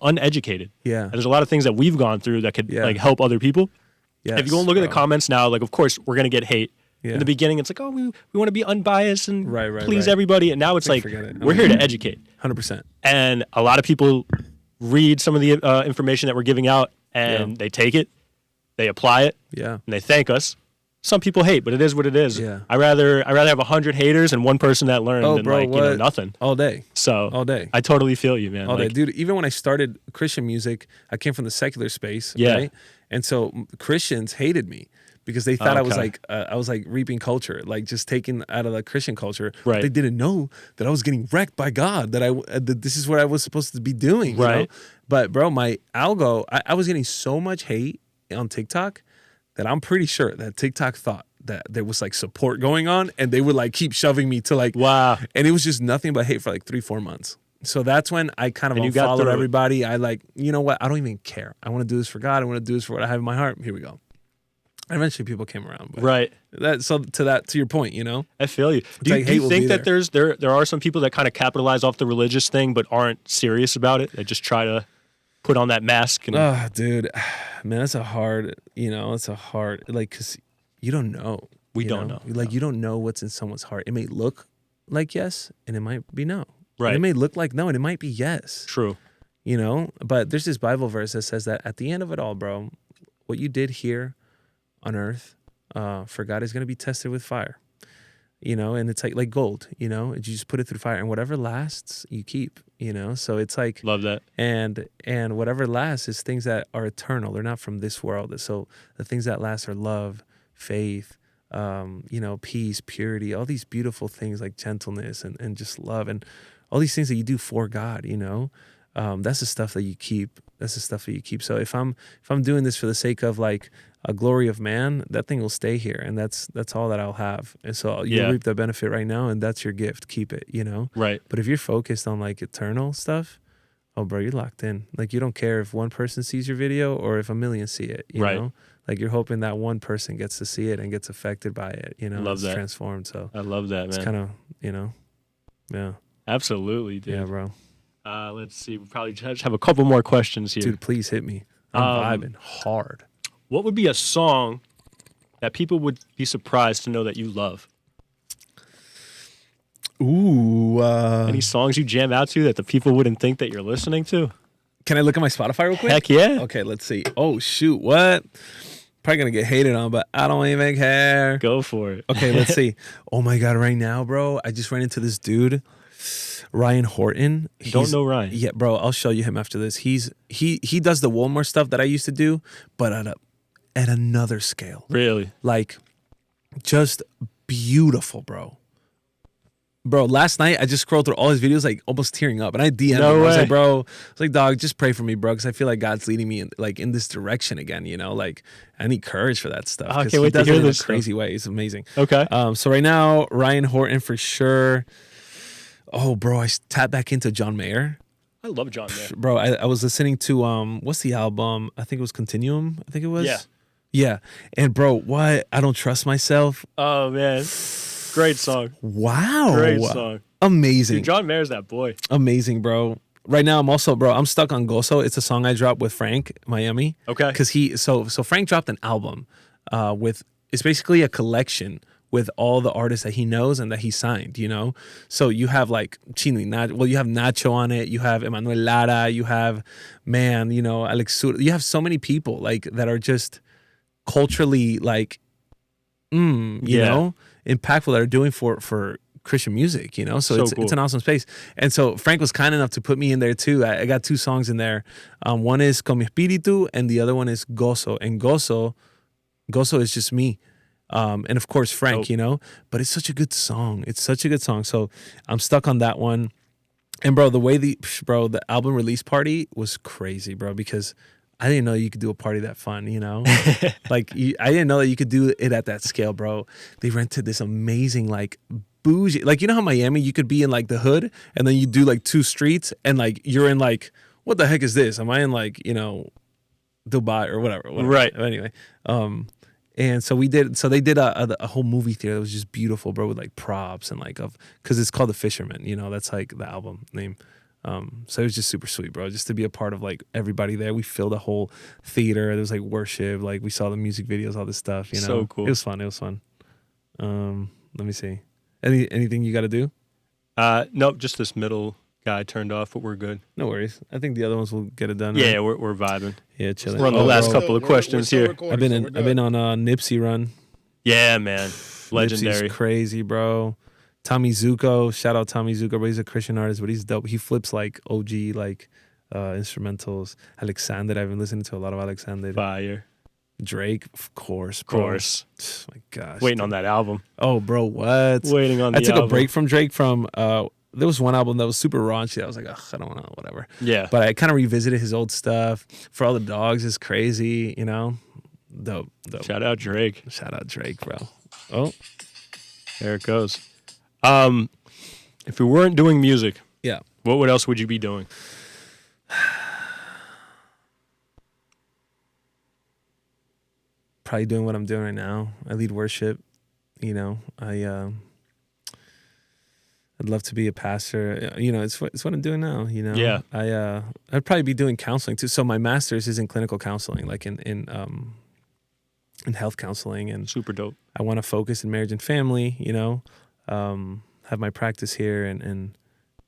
uneducated. Yeah. And there's a lot of things that we've gone through that could like help other people. Yes, if you go and look at the comments now, like of course we're gonna get hate. Yeah. In the beginning, it's like, oh, we want to be unbiased and please everybody. And now it's like, we're here to educate. 100%. And a lot of people read some of the information that we're giving out and they take it, they apply it, and they thank us. some people hate, but it is what it is. Yeah. I rather have 100 haters and one person that learned than bro, like you know nothing all day. So all day. I totally feel you, man. All like, day, dude. Even when I started Christian music, I came from the secular space, Yeah. right? And so Christians hated me because they thought I was like reaping culture, like just taking out of the Christian culture. Right. But they didn't know that I was getting wrecked by God. That this is what I was supposed to be doing. You Right. know? But bro, my algo, I was getting so much hate on TikTok that I'm pretty sure that TikTok thought that there was like support going on, and they would like keep shoving me to like wow. and it was just nothing but hate for like 3-4 months. So that's when I kind of And you got unfollowed through it. everybody. I like, you know what? I don't even care. I want to do this for God. I want to do this for what I have in my heart. Here we go. And eventually people came around. But Right. to your point, you know? I feel you. Do like you hate will think be that there are some people that kind of capitalize off the religious thing but aren't serious about it? They just try to put on that mask and Oh, dude, man, it's a hard, like, because you don't know. We you don't know. Like, you don't know what's in someone's heart. It may look like yes, and it might be no. Right. It may look like no, and it might be yes. True. You know? But there's this Bible verse that says that at the end of it all, bro, what you did here on earth for God is going to be tested with fire. You know, and it's like gold, you know, you just put it through fire, and whatever lasts, you keep, you know. So it's like, Love that. and whatever lasts is things that are eternal. They're not from this world. So the things that last are love, faith, you know, peace, purity, all these beautiful things like gentleness and just love, and all these things that you do for God, you know. That's the stuff that you keep. That's the stuff that you keep. So if I'm doing this for the sake of like a glory of man, that thing will stay here, and that's all that I'll have. And so you reap the benefit right now, and that's your gift. Keep it, you know. Right. But if you're focused on like eternal stuff, oh bro, you're locked in. Like you don't care if one person sees your video or if a million see it. You know, like you're hoping that one person gets to see it and gets affected by it. You know, Love that. Transformed. So I love that, man. It's kind of, you know, yeah. Absolutely, dude. Yeah, bro. Let's see. We probably just have a couple more questions here. Dude, please hit me. I'm vibing hard. What would be a song that people would be surprised to know that you love? Ooh. Any songs you jam out to that the people wouldn't think that you're listening to? Can I look at my Spotify real quick? Heck yeah. Okay, let's see. Oh, shoot. What? Probably going to get hated on, but I don't even care. Go for it. Okay, let's see. Oh, my God. Right now, bro, I just ran into this dude, Ryan Horton. Don't know Ryan. Yeah, bro, I'll show you him after this. He does the Walmart stuff that I used to do, but at another scale. Really? Like, just beautiful, bro. Bro, last night I just scrolled through all his videos, like almost tearing up, and I DM'd him. I was like, bro, dog, just pray for me, bro, because I feel like God's leading me in this direction again. You know, like I need courage for that stuff. I can't wait to hear this. Crazy way, it's amazing. Okay. So right now, Ryan Horton for sure. Oh, bro, I tapped back into John Mayer. I love John Mayer. Bro, I was listening to what's the album? I think it was Continuum. I think it was. Yeah. Yeah, and bro, what? I don't trust myself. Oh man. Great song. Wow. Great song. Amazing. Dude, John Mayer's that boy. Amazing, bro. Right now, I'm stuck on Goso. It's a song I dropped with Frank Miami. Okay. Because so Frank dropped an album it's basically a collection with all the artists that he knows and that he signed, you know? So you have like you have Nacho on it, you have Emmanuel Lara, you have, Alex Sur. You have so many people like that are just culturally like, you know, impactful that are doing for Christian music, you know? So it's, cool. It's an awesome space. And so Frank was kind enough to put me in there too. I got 2 songs in there. One is Con Mi Espíritu and the other one is Gozo. And Gozo is just me. And of course Frank, you know? But it's such a good song. It's such a good song. So I'm stuck on that one. And bro, the album release party was crazy, bro, because I didn't know you could do a party that fun, you know? I didn't know that you could do it at that scale, bro. They rented this amazing, like, bougie. Like, you know how Miami, you could be in, like, the hood, and then you do, like, 2 streets, and, like, you're in, like, what the heck is this? Am I in, like, you know, Dubai or whatever. Right. Anyway. And so they did a whole movie theater that was just beautiful, bro, with, like, props and, like, because it's called The Fisherman, you know? That's, like, the album name. So it was just super sweet, bro, just to be a part of like everybody there. We filled a whole theater. There was like worship, like we saw the music videos, all this stuff, you know. So cool. It was fun. Let me see. Anything you got to do? Nope, just this middle guy turned off, but we're good. No worries. I think the other ones will get it done. Yeah, right? we're vibing. Yeah, chilling. We're on the last couple of questions here. I've been on a Nipsey run. Yeah, man. Legendary. Nipsey's crazy, bro. Tommy Zuko, shout out Tommy Zuko, bro. He's a Christian artist, but he's dope. He flips like OG, like instrumentals. Alexander, I've been listening to a lot of Alexander. Fire. Drake, of course, bro. Of course. Oh my gosh. Waiting on that album. Oh, bro, what? Waiting on the album. I took a break from Drake from, there was one album that was super raunchy. I was like, ugh, I don't know, whatever. Yeah. But I kind of revisited his old stuff. For All the Dogs is crazy, you know? Dope. Shout out Drake. Shout out Drake, bro. Oh. There it goes. If we weren't doing music, Yeah. what else would you be doing? Probably doing what I'm doing right now. I lead worship, you know. I'd love to be a pastor. You know, it's what I'm doing now, you know. Yeah. I'd probably be doing counseling too. So my master's is in clinical counseling, like in health counseling, and Super dope. I want to focus in marriage and family, you know. Have my practice here and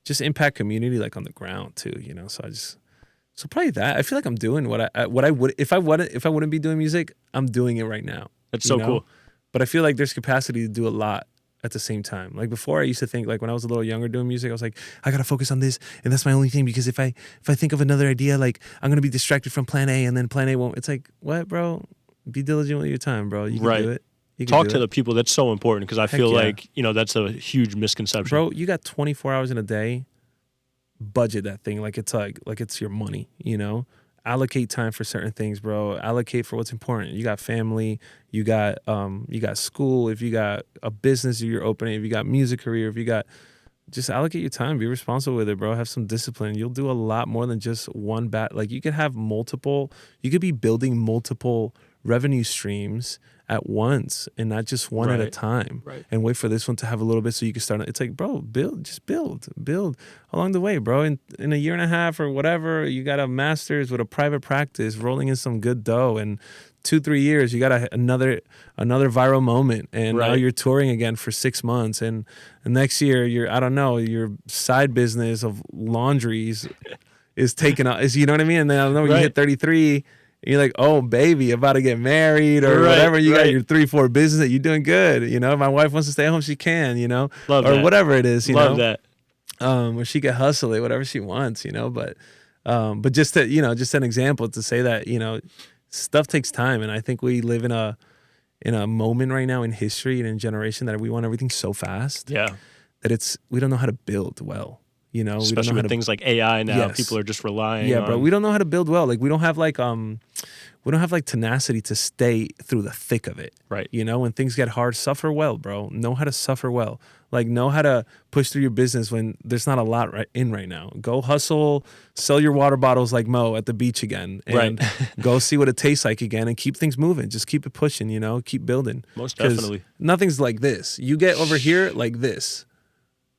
just impact community like on the ground too, you know. So probably that. I feel like I'm doing what I would if I wouldn't be doing music, I'm doing it right now. That's so cool. But I feel like there's capacity to do a lot at the same time. Like before, I used to think, like when I was a little younger doing music, I was like, I gotta focus on this, and that's my only thing, because if I think of another idea, like I'm gonna be distracted from plan A, and then plan A won't. It's like, what, bro? Be diligent with your time, bro. You can do it. You can Talk do to it. the people. That's so important, because I Heck feel yeah. like, you know, that's a huge misconception. Bro, you got 24 hours in a day. Budget that thing like it's your money, you know. Allocate time for certain things, bro. Allocate for what's important. You got family, you got school, if you got a business you're opening, if you got music career, if you got, just allocate your time, be responsible with it, bro. Have some discipline. You'll do a lot more than just one like you could have multiple, you could be building multiple revenue streams at once and not just one at a time, and wait for this one to have a little bit so you can start. It's like, bro, build along the way, bro. In a year and a half or whatever, you got a master's with a private practice, rolling in some good dough, and 2-3 years you got another viral moment, and now you're touring again for 6 months, and next year your side business of laundries is taken out, you know what I mean? And then I don't know, you hit 33. And you're like, oh, baby, about to get married or whatever. You got your 3-4 business that you're doing good. You know, if my wife wants to stay home, she can, you know, whatever it is, you know. Love that. Or she can hustle it, whatever she wants, you know. But just to, you know, just an example to say that, you know, stuff takes time. And I think we live in a moment right now in history and in generation that we want everything so fast. Yeah. That we don't know how to build well. You know, especially we don't know with how things like AI now, people are just relying on. bro, we don't know how to build well. Like we don't have like tenacity to stay through the thick of it. Right. You know, when things get hard, suffer well, bro. Know how to suffer well. Like know how to push through your business when there's not a lot right now. Go hustle, sell your water bottles like Mo at the beach again, and go see what it tastes like again, and keep things moving. Just keep it pushing, you know, keep building. Most definitely. Nothing's like this. You get over here like this.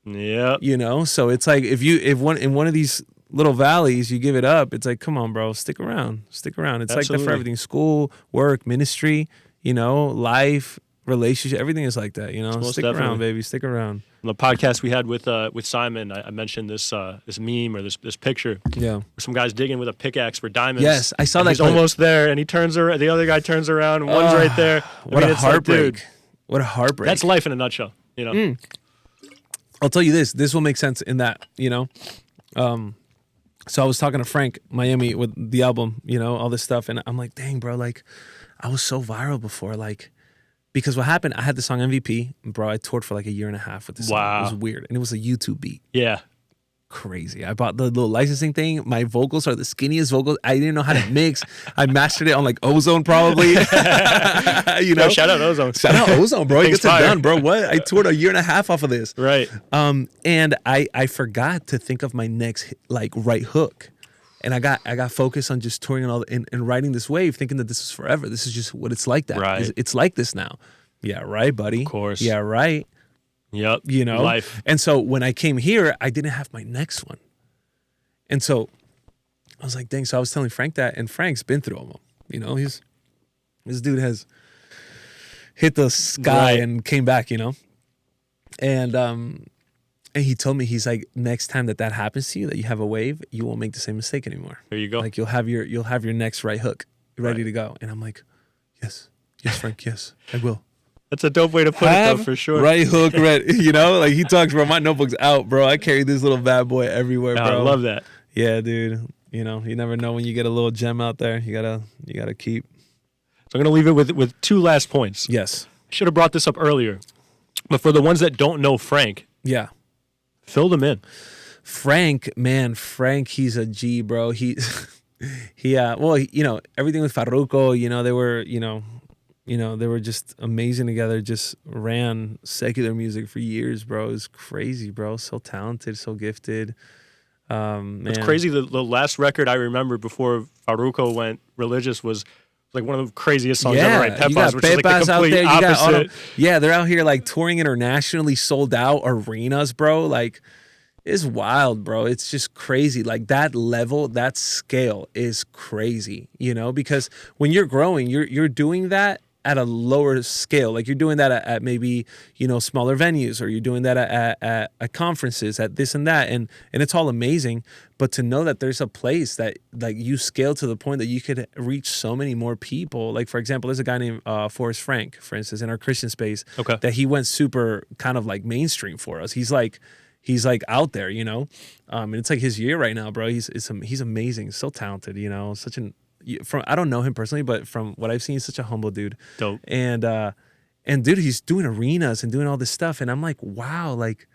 Yeah. You know, so it's like if in one of these little valleys you give it up, it's like, come on, bro, stick around. It's Absolutely. like that for everything. School, work, ministry, you know, life, relationship, everything is like that, you know. Stick around, baby, stick around. On the podcast we had with Simon, I mentioned this meme or this picture. Yeah. Where some guy's digging with a pickaxe for diamonds. Yes, I saw that. He's almost there, and he turns around. The other guy turns around, and one's right there. What a heartbreak! What a heartbreak! That's life in a nutshell, you know. I'll tell you this. This will make sense in that, you know. So I was talking to Frank Miami with the album, you know, all this stuff, and I'm like, dang, bro, like, I was so viral before, like, because what happened, I had the song MVP, bro. I toured for like a year and a half with this song. It was weird, and it was a YouTube beat. Yeah. Crazy. I bought the little licensing thing. My vocals are the skinniest vocals. I didn't know how to mix. I mastered it on like Ozone probably. You know, shout out Ozone. Shout out Ozone, bro. He gets it done, bro. What? I toured a year and a half off of this. Right. And I forgot to think of my next like right hook. And I got focused on just touring and riding this wave, thinking that this is forever. This is just what it's like that. Right. It's like this now. Yeah, right, buddy. Of course. Yeah, right. Yep. You know, life. And so when I came here, I didn't have my next one. And so I was like, dang. So I was telling Frank that, and Frank's been through them. You know, this dude has hit the sky and came back, you know. And he told me, he's like, next time that happens to you, that you have a wave, you won't make the same mistake anymore. There you go. Like you'll have your next right hook ready to go. And I'm like, yes, Frank, yes, I will. That's a dope way to put it, though, for sure. Right hook, right. You know, like he talks, bro. My notebook's out, bro. I carry this little bad boy everywhere, bro. I love that. Yeah, dude. You know, you never know when you get a little gem out there. You gotta keep. So I'm gonna leave it with two last points. Yes. Should have brought this up earlier, but for the ones that don't know Frank, yeah, fill them in. Frank, he's a G, bro. Well, you know, everything with Farruko, you know, they were, they were just amazing together. Just ran secular music for years, bro. It was crazy, bro. So talented, so gifted. Man. It's crazy. The last record I remember before Farruko went religious was like one of the craziest songs ever, right? Pepas, which is like the complete opposite. Yeah, they're out here like touring internationally, sold out arenas, bro. Like, it's wild, bro. It's just crazy. Like that level, that scale is crazy, you know, because when you're growing, you're doing that at a lower scale. Like you're doing that at maybe, you know, smaller venues, or you're doing that at conferences, at this and that. And it's all amazing. But to know that there's a place that like you scale to the point that you could reach so many more people. Like, for example, there's a guy named Forrest Frank, for instance, in our Christian space, that he went super kind of like mainstream for us. He's like out there, you know, and it's like his year right now, bro. He's amazing, so talented, you know. I don't know him personally, but from what I've seen, he's such a humble dude. Dope. And dude, he's doing arenas and doing all this stuff, and I'm like, wow, like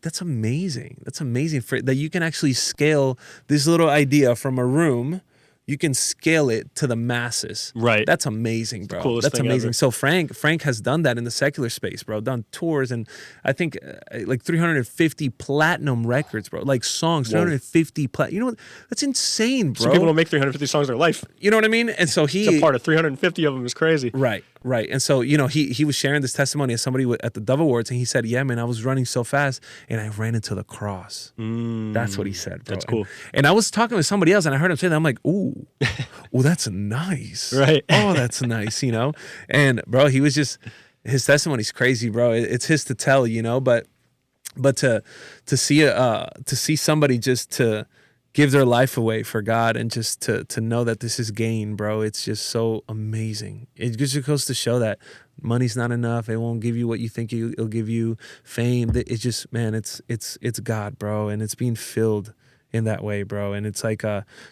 that's amazing. That's amazing that you can actually scale this little idea from a room. You can scale it to the masses. Right. That's amazing, bro. Coolest That's thing amazing. ever. So Frank has done that in the secular space, bro. Done tours, and I think like 350 platinum records, bro. Like songs, 350 You know what? That's insane, bro. Some people don't make 350 songs in their life. You know what I mean? And so a part of 350 of them is crazy. Right. And so, you know, he was sharing this testimony as somebody at the Dove Awards, and he said, yeah, man, I was running so fast and I ran into the cross. That's what he said, bro. That's cool. And I was talking with somebody else, and I heard him say that. I'm like, ooh, that's nice. Right. Oh, that's nice, you know? And, bro, he was just, his testimony's crazy, bro. It's his to tell, you know? But to see somebody just to give their life away for God, and just to know that this is gain, bro, it's just so amazing. It just goes to show that money's not enough. It won't give you what you think it'll give you. Fame. It's just, man, it's God, bro, and it's being filled in that way, bro. And it's like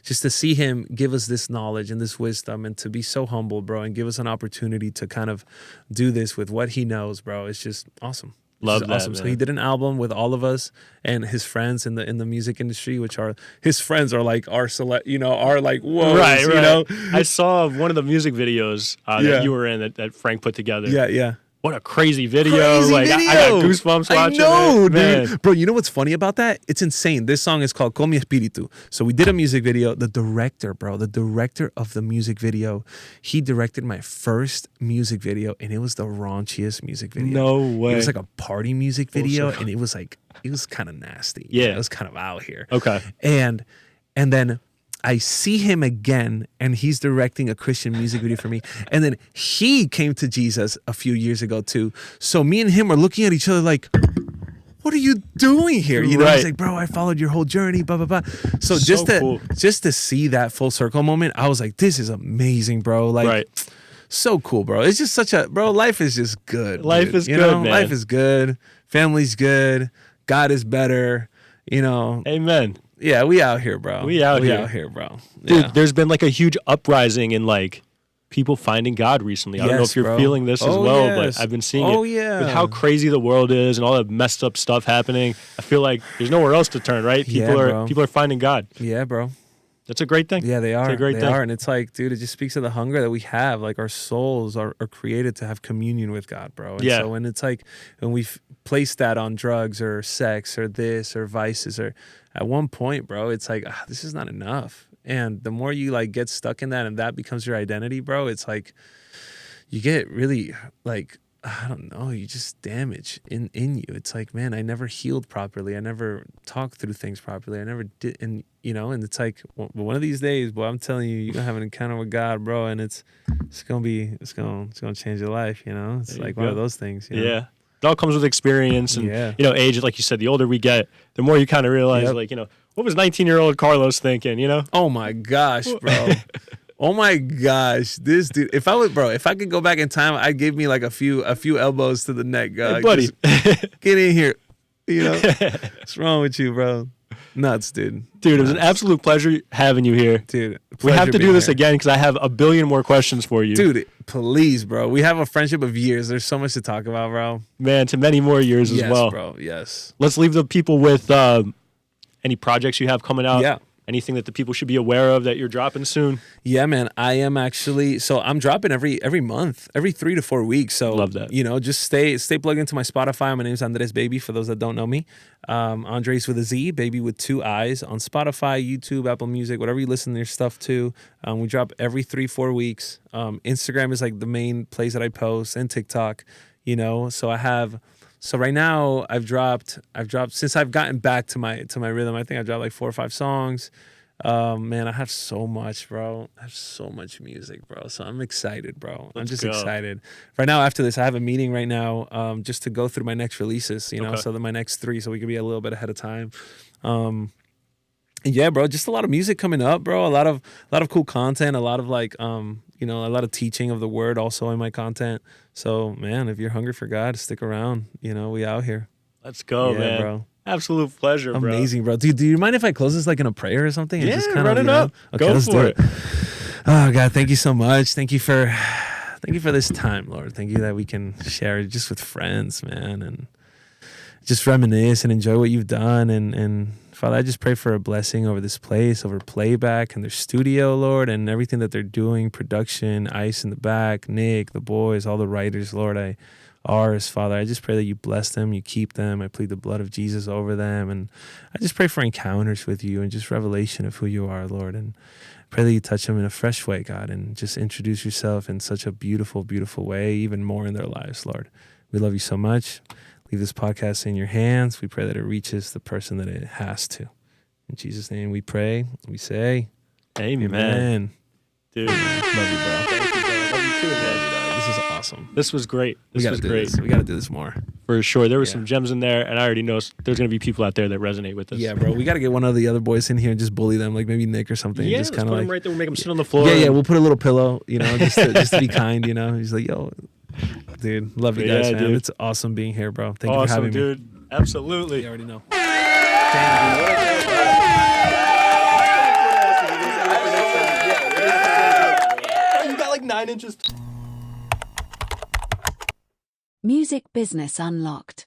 just to see him give us this knowledge and this wisdom, and to be so humble, bro, and give us an opportunity to kind of do this with what he knows, bro. It's just awesome. Love that, awesome. man. So he did an album with all of us and his friends in the music industry, which are his friends are like our select, you know, are like whoa, right. You know. I saw one of the music videos that you were in that Frank put together. Yeah. What a crazy video. Crazy video. I got goosebumps watching it. I know, it. Man. Dude. Bro, you know what's funny about that? It's insane. This song is called Con Mi Espíritu. So we did a music video. The director of the music video, he directed my first music video, and it was the raunchiest music video. No way. It was like a party music video, and it was kind of nasty. Yeah. It was kind of out here. Okay. And then I see him again, and he's directing a Christian music video for me. And then he came to Jesus a few years ago too. So me and him are looking at each other like, what are you doing here? You know, right. He's like, bro, I followed your whole journey, blah, blah, blah. So just to see that full circle moment, I was like, this is amazing, bro. Like, right. So cool, bro. It's just bro, life is just good. Life is good, man. Life is good. Family's good. God is better. You know. Amen. Yeah, we out here, bro. We out here, bro. Dude, yeah. There's been like a huge uprising in like people finding God recently. I don't know if you're feeling this as well, but I've been seeing it. Yeah. With how crazy the world is and all the messed up stuff happening. I feel like there's nowhere else to turn, right? People are finding God. Yeah, bro. That's a great thing. Yeah, they are. It's a great thing. And it's like, dude, it just speaks of the hunger that we have. Like our souls are created to have communion with God, bro. And so when it's like, when we've placed that on drugs or sex or this or vices, or at one point, bro, it's like, this is not enough. And the more you like get stuck in that and that becomes your identity, bro, it's like you get really like, I don't know, you just damage in you. It's like, man, I never healed properly. I never talked through things properly. I never did. And, you know, and it's like, well, one of these days, boy, I'm telling you, you're going to have an encounter with God, bro. And it's going to change your life, you know? It's like one of those things. You know? Yeah. It all comes with experience and, you know, age. Like you said, the older we get, the more you kind of realize, like, you know, what was 19-year-old Carlos thinking, you know? Oh, my gosh, bro. Oh my gosh, this dude! If I could go back in time, I'd give me like a few elbows to the neck, Hey, buddy. Just get in here. You know, what's wrong with you, bro? Nuts, dude. Dude, it was an absolute pleasure having you here. Dude, we have to do this again because I have a billion more questions for you. Dude, please, bro. We have a friendship of years. There's so much to talk about, bro. Man, to many more years as well. Yes, bro. Yes. Let's leave the people with any projects you have coming out. Yeah. Anything that the people should be aware of that you're dropping soon? Yeah, man. I am actually. So I'm dropping every month, every 3 to 4 weeks. So love that. You know, just stay plugged into my Spotify. My name's Andrez Babii. For those that don't know me, Andres with a Z, Baby with 2 I's, on Spotify, YouTube, Apple Music, whatever you listen to your stuff to. We drop every 3-4 weeks. Instagram is like the main place that I post, and TikTok. You know, so I have. So right now I've dropped since I've gotten back to my rhythm. I think I dropped like 4 or 5 songs. Man, I have so much, bro. I have so much music, bro. So I'm excited, bro. I'm just excited. Right now, after this, I have a meeting right now, just to go through my next releases, you know, so that my next 3, so we could be a little bit ahead of time. And yeah, bro, just a lot of music coming up, bro. A lot of cool content, a lot of like, you know, a lot of teaching of the word also in my content. So, man, if you're hungry for God, stick around. You know, we out here. Let's go, man. Bro. Absolute pleasure, bro. Amazing, bro. Do you mind if I close this like in a prayer or something? Yeah, just run it up. Okay, go let's for do it. Oh, God, thank you so much. Thank you for this time, Lord. Thank you that we can share it just with friends, man, and just reminisce and enjoy what you've done. And Father, I just pray for a blessing over this place, over Playback and their studio, Lord, and everything that they're doing, production, Ice in the back, Nick, the boys, all the writers, Lord, ours, Father. I just pray that you bless them, you keep them. I plead the blood of Jesus over them. And I just pray for encounters with you and just revelation of who you are, Lord. And pray that you touch them in a fresh way, God, and just introduce yourself in such a beautiful, beautiful way, even more in their lives, Lord. We love you so much. Leave this podcast in your hands. We pray that it reaches the person that it has to. In Jesus' name we pray. We say, Amen. Dude, love you, bro. Thank you, bro. Love you too, man. This is awesome. This was great. This was great. We got to do this more. For sure. There were some gems in there, and I already know there's going to be people out there that resonate with this. Yeah, bro. We got to get one of the other boys in here and just bully them, like maybe Nick or something. Yeah, just let's kind put of him like, right there. We'll make him sit on the floor. Yeah, we'll put a little pillow, you know, just to be kind, you know. He's like, yo, dude, love you guys, man. Dude. It's awesome being here, bro. Thank you for having me. Dude. Absolutely. You already know. You got like 9 inches. Music Business Unlocked.